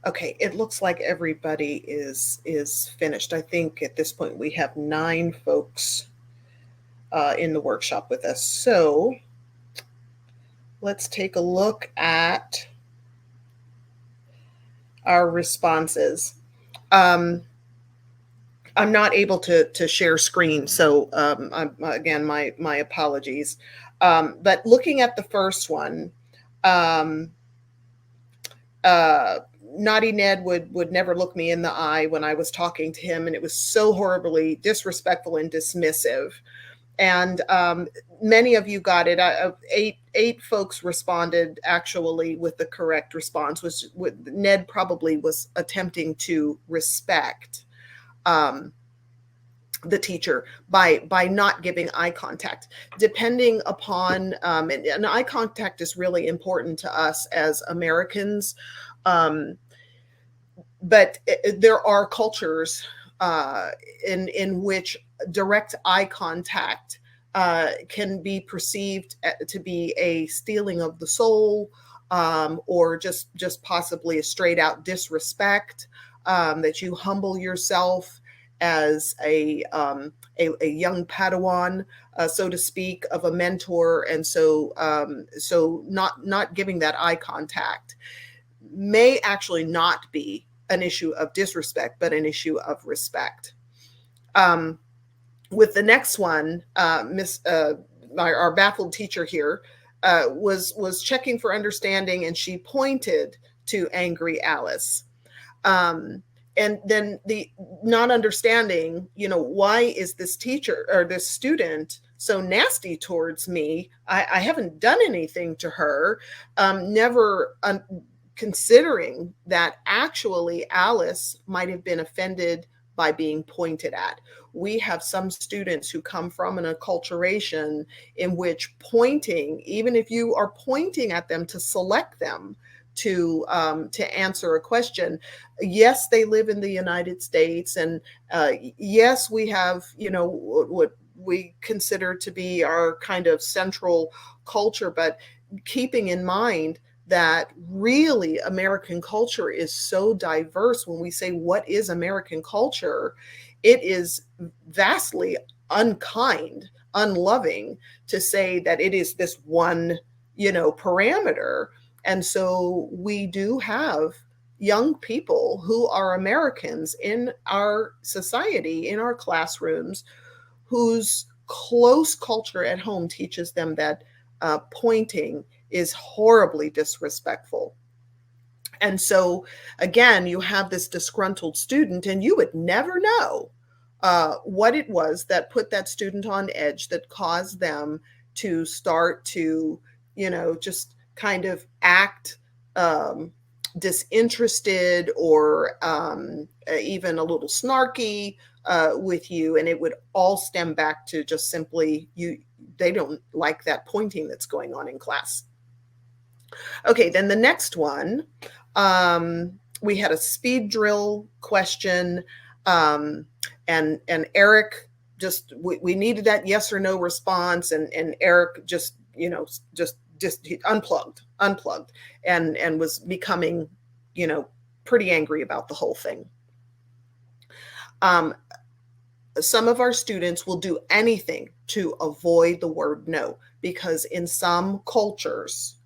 Okay, it looks like everybody is finished. I think at this point we have 9 folks in the workshop with us. So let's take a look at our responses. I'm not able to share screen, so again, my apologies. But looking at the first one, Naughty Ned would never look me in the eye when I was talking to him, and it was so horribly disrespectful and dismissive. And many of you got it. Eight folks responded actually with the correct response, which Ned probably was attempting to respect the teacher by not giving eye contact. Depending upon, and eye contact is really important to us as Americans. But there are cultures in which direct eye contact can be perceived to be a stealing of the soul, or just possibly a straight out disrespect, that you humble yourself as a young Padawan, so to speak, of a mentor. And so not giving that eye contact may actually not be an issue of disrespect, but an issue of respect. With the next one, our baffled teacher here was checking for understanding, and she pointed to angry Alice. And and then the not understanding, why is this teacher or this student so nasty towards me? I haven't done anything to her. Never considering that actually Alice might have been offended by being pointed at. We have some students who come from an acculturation in which pointing, even if you are pointing at them to select them to answer a question, yes, they live in the United States, and yes, we have what we consider to be our kind of central culture, but keeping in mind that really American culture is so diverse. When we say what is American culture, it is vastly unkind, unloving to say that it is this one, parameter. And so we do have young people who are Americans in our society, in our classrooms, whose close culture at home teaches them that pointing is horribly disrespectful. And so, again, you have this disgruntled student, and you would never know what it was that put that student on edge, that caused them to start to, just kind of act disinterested or even a little snarky with you. And it would all stem back to just simply they don't like that pointing that's going on in class. Okay, then the next one, we had a speed drill question, and Eric just, we needed that yes or no response, and Eric just he unplugged and was becoming pretty angry about the whole thing. Some of our students will do anything to avoid the word no, because in some cultures,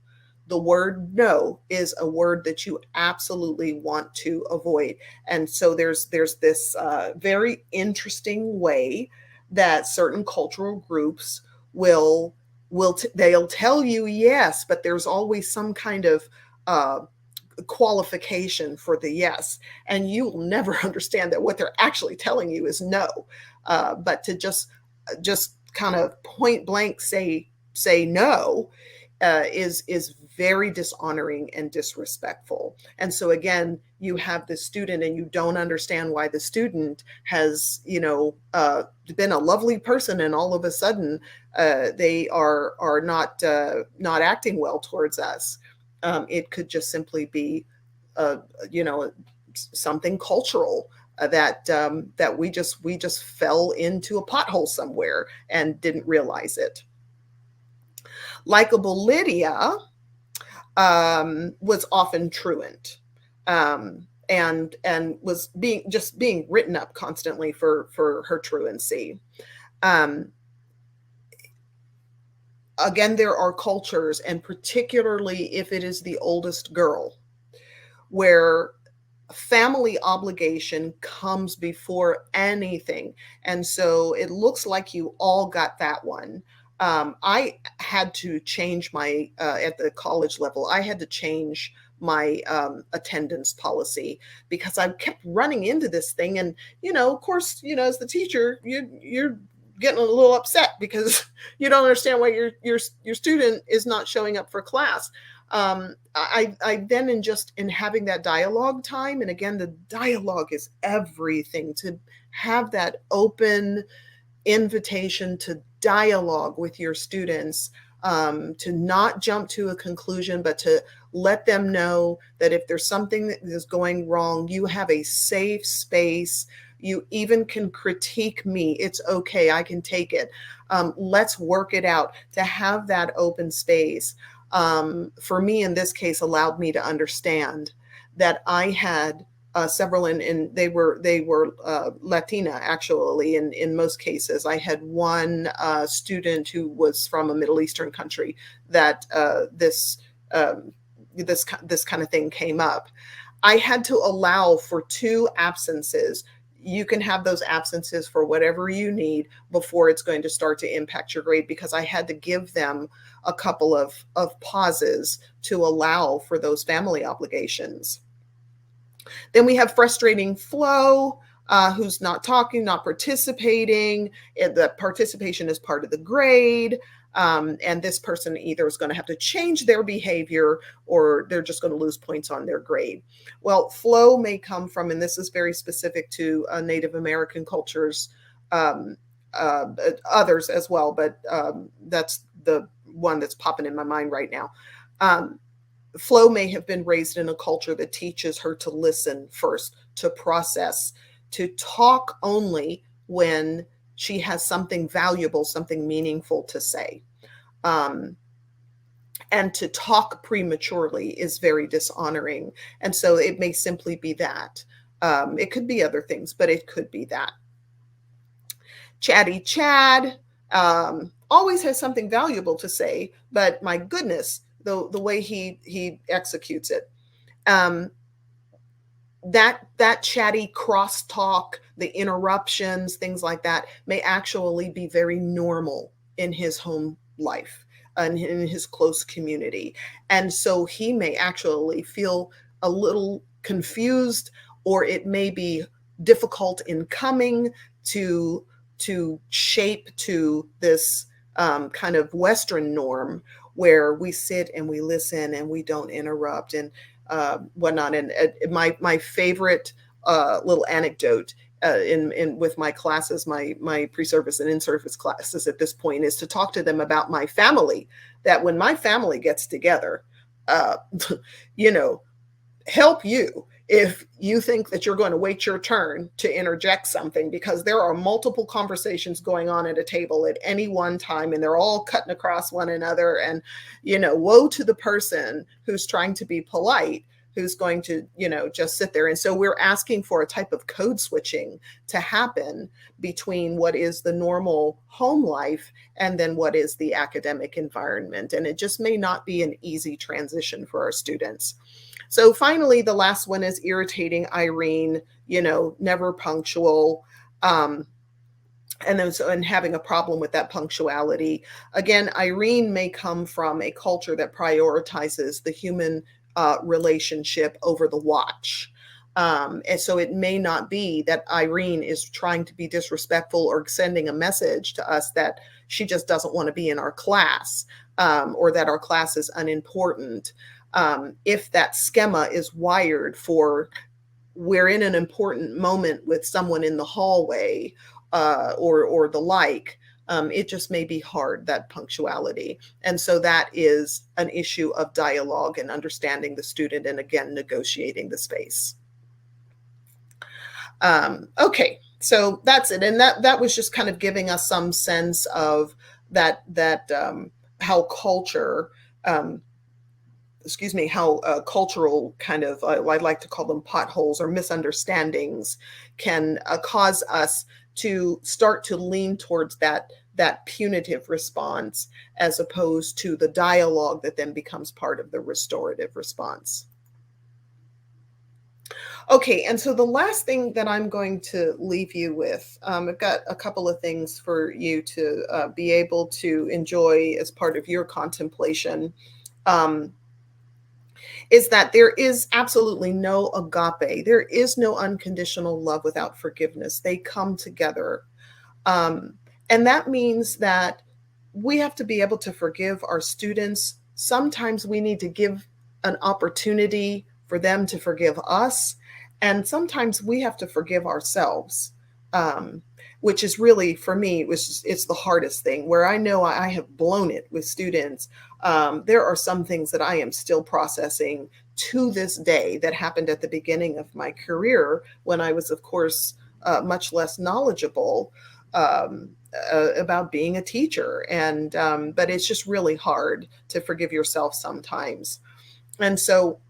the word no is a word that you absolutely want to avoid. And so there's this very interesting way that certain cultural groups they'll tell you yes, but there's always some kind of qualification for the yes, and you will never understand that what they're actually telling you is no. But to just kind of point blank say no is very dishonoring and disrespectful. And so again, you have the student and you don't understand why the student has been a lovely person, and all of a sudden they are not acting well towards us. It could just simply be something cultural that we just fell into a pothole somewhere and didn't realize it. Likeable Lydia was often truant, and was being written up constantly for her truancy. Again, there are cultures, and particularly if it is the oldest girl, where family obligation comes before anything. And so it looks like you all got that one. I had to change my, at the college level, I had to change my attendance policy, because I kept running into this thing. And, of course, as the teacher, you're getting a little upset because you don't understand why your student is not showing up for class. I then in having that dialogue time, and again, the dialogue is everything, to have that open invitation to dialogue with your students, to not jump to a conclusion, but to let them know that if there's something that is going wrong, you have a safe space. You even can critique me. It's okay. I can take it. Let's work it out. To have that open space, for me in this case, allowed me to understand that I had several, and they were Latina, actually. In most cases, I had one student who was from a Middle Eastern country that this kind of thing came up. I had to allow for 2 absences. You can have those absences for whatever you need before it's going to start to impact your grade, because I had to give them a couple of pauses to allow for those family obligations. Then we have frustrating flow, who's not talking, not participating. The participation is part of the grade. And this person either is going to have to change their behavior or they're just going to lose points on their grade. Well, flow may come from, and this is very specific to Native American cultures, um, others as well, but that's the one that's popping in my mind right now. Flo may have been raised in a culture that teaches her to listen first, to process, to talk only when she has something valuable, something meaningful to say. And to talk prematurely is very dishonoring. And so it may simply be that. It could be other things, but it could be that. Chatty Chad always has something valuable to say, but my goodness, the way he executes it. That chatty crosstalk, the interruptions, things like that, may actually be very normal in his home life and in his close community. And so he may actually feel a little confused, or it may be difficult in coming to shape to this kind of Western norm where we sit and we listen and we don't interrupt and whatnot. And my favorite little anecdote in with my classes, my pre-service and in-service classes at this point, is to talk to them about my family. That when my family gets together, help you if you think that you're going to wait your turn to interject something, because there are multiple conversations going on at a table at any one time, and they're all cutting across one another. And, woe to the person who's trying to be polite, who's going to, just sit there. And so we're asking for a type of code switching to happen between what is the normal home life and then what is the academic environment. And it just may not be an easy transition for our students. So finally, the last one is irritating Irene, never punctual, and having a problem with that punctuality. Again, Irene may come from a culture that prioritizes the human relationship over the watch. And so it may not be that Irene is trying to be disrespectful or sending a message to us that she just doesn't want to be in our class, or that our class is unimportant. If that schema is wired for, we're in an important moment with someone in the hallway, or the like, it just may be hard, that punctuality. And so that is an issue of dialogue and understanding the student, and again, negotiating the space. Okay, so that's it. And that was just kind of giving us some sense of that how culture, how cultural kind of, I'd like to call them potholes or misunderstandings, can cause us to start to lean towards that punitive response, as opposed to the dialogue that then becomes part of the restorative response. Okay, and so the last thing that I'm going to leave you with, I've got a couple of things for you to be able to enjoy as part of your contemplation. Is that there is absolutely no agape. There is no unconditional love without forgiveness. They come together. And that means that we have to be able to forgive our students. Sometimes we need to give an opportunity for them to forgive us. And sometimes we have to forgive ourselves, which is really, for me, it's the hardest thing, where I know I have blown it with students. There are some things that I am still processing to this day that happened at the beginning of my career, when I was, of course, much less knowledgeable about being a teacher. And but it's just really hard to forgive yourself sometimes. And so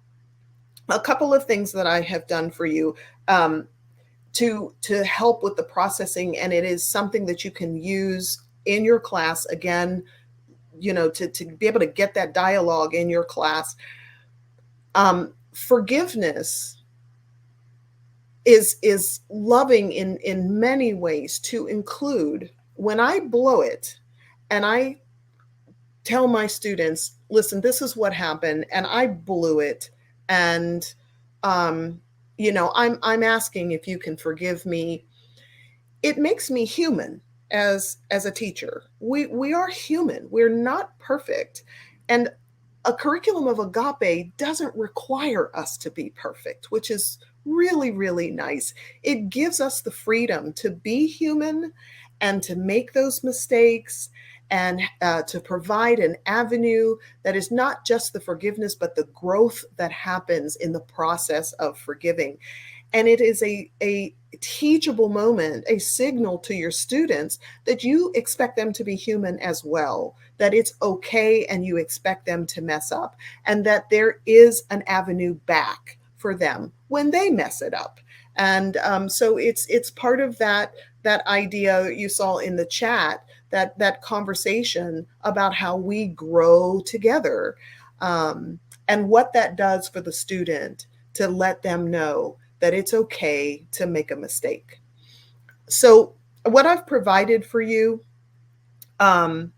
a couple of things that I have done for you to help with the processing, and it is something that you can use in your class, again, to be able to get that dialogue in your class. Forgiveness is loving in many ways, to include when I blow it and I tell my students, listen, this is what happened and I blew it. And, I'm asking if you can forgive me. It makes me human as a teacher. We are human. We're not perfect. And a curriculum of agape doesn't require us to be perfect, which is really, really nice. It gives us the freedom to be human and to make those mistakes, and to provide an avenue that is not just the forgiveness, but the growth that happens in the process of forgiving. And it is a teachable moment, a signal to your students that you expect them to be human as well, that it's okay and you expect them to mess up, and that there is an avenue back for them when they mess it up. And so it's part of that idea you saw in the chat, that conversation about how we grow together, and what that does for the student to let them know that it's okay to make a mistake. So what I've provided for you, the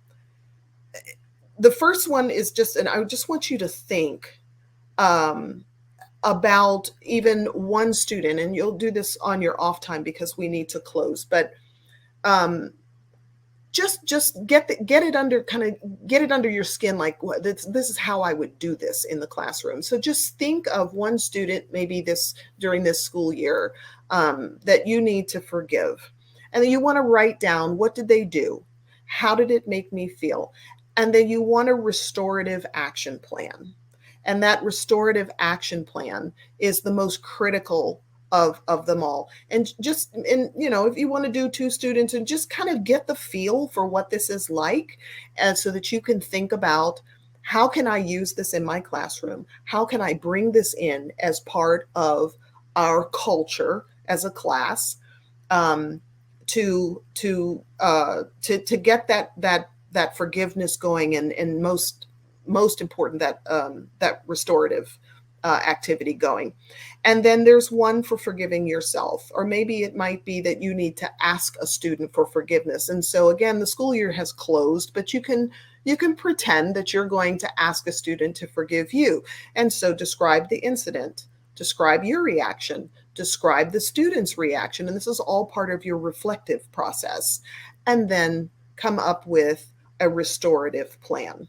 first one is just, and I just want you to think about even one student, and you'll do this on your off time because we need to close, but just get it under your skin, like this is how I would do this in the classroom. So just think of one student, maybe during this school year, that you need to forgive, and then you want to write down, what did they do, how did it make me feel, and then you want a restorative action plan. And that restorative action plan is the most critical of them all. And if you want to do 2 students, and just kind of get the feel for what this is like, so that you can think about, how can I use this in my classroom? How can I bring this in as part of our culture as a class, to get that forgiveness going, and most important, that restorative activity going. And then there's one for forgiving yourself, or maybe it might be that you need to ask a student for forgiveness. And so again, the school year has closed, but you can pretend that you're going to ask a student to forgive you. And so describe the incident, describe your reaction, describe the student's reaction. And this is all part of your reflective process. And then come up with a restorative plan,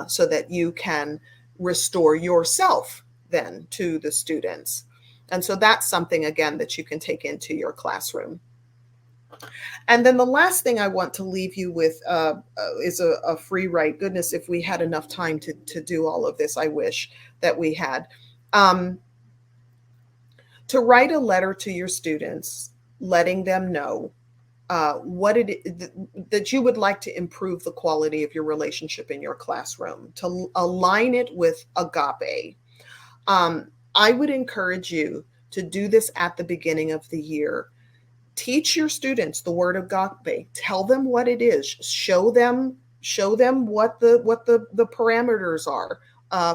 so that you can restore yourself then to the students. And so that's something, again, that you can take into your classroom. And then the last thing I want to leave you with is a free write. Goodness, if we had enough time to do all of this, I wish that we had. To write a letter to your students, letting them know what it is that you would like to improve the quality of your relationship in your classroom, to align it with agape. I would encourage you to do this at the beginning of the year. Teach your students the word agape. Tell them what it is. Show them what the parameters are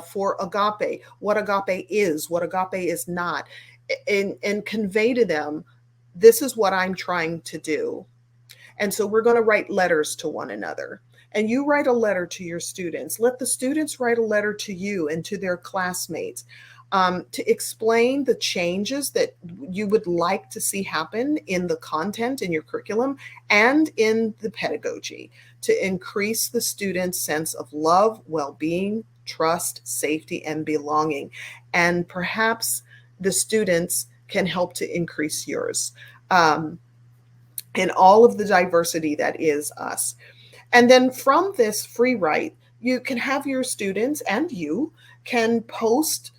for agape, what agape is not, and convey to them, this is what I'm trying to do. And so we're going to write letters to one another. And you write a letter to your students. Let the students write a letter to you and to their classmates, to explain the changes that you would like to see happen in the content in your curriculum and in the pedagogy, to increase the students' sense of love, well-being, trust, safety, and belonging. And perhaps the students can help to increase yours, and all of the diversity that is us. And then from this free write, you can have your students, and you can post,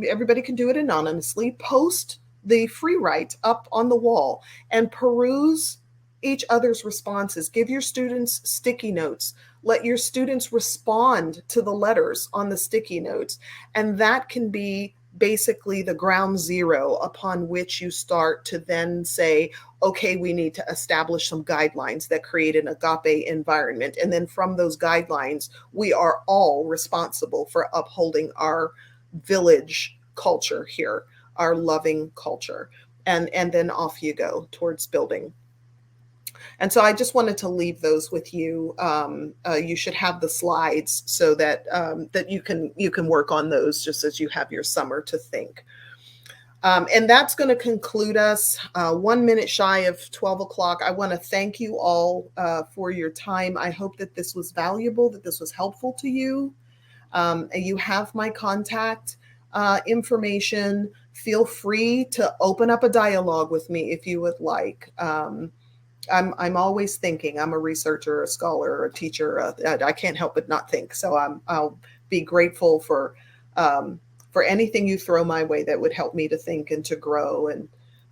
everybody can do it anonymously, post the free write up on the wall and peruse each other's responses. Give your students sticky notes. Let your students respond to the letters on the sticky notes. And that can be basically the ground zero upon which you start to then say, okay, we need to establish some guidelines that create an agape environment. And then from those guidelines, we are all responsible for upholding our village culture here, our loving culture. And then off you go towards building. And so I just wanted to leave those with you. You should have the slides so that that you can work on those just as you have your summer to think. And that's going to conclude us 1 minute shy of 12 o'clock. I want to thank you all for your time. I hope that this was valuable, that this was helpful to you. And you have my contact information. Feel free to open up a dialogue with me if you would like. I'm always thinking. I'm a researcher, a scholar, a teacher. I can't help but not think. So I'll be grateful for anything you throw my way that would help me to think and to grow and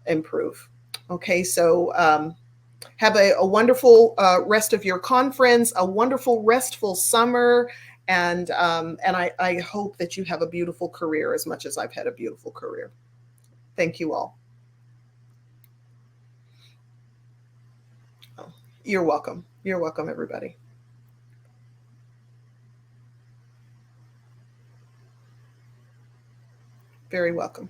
improve. Okay, so have a wonderful rest of your conference, a wonderful restful summer, and I hope that you have a beautiful career as much as I've had a beautiful career. Thank you all. Oh, you're welcome. You're welcome, everybody. Very welcome.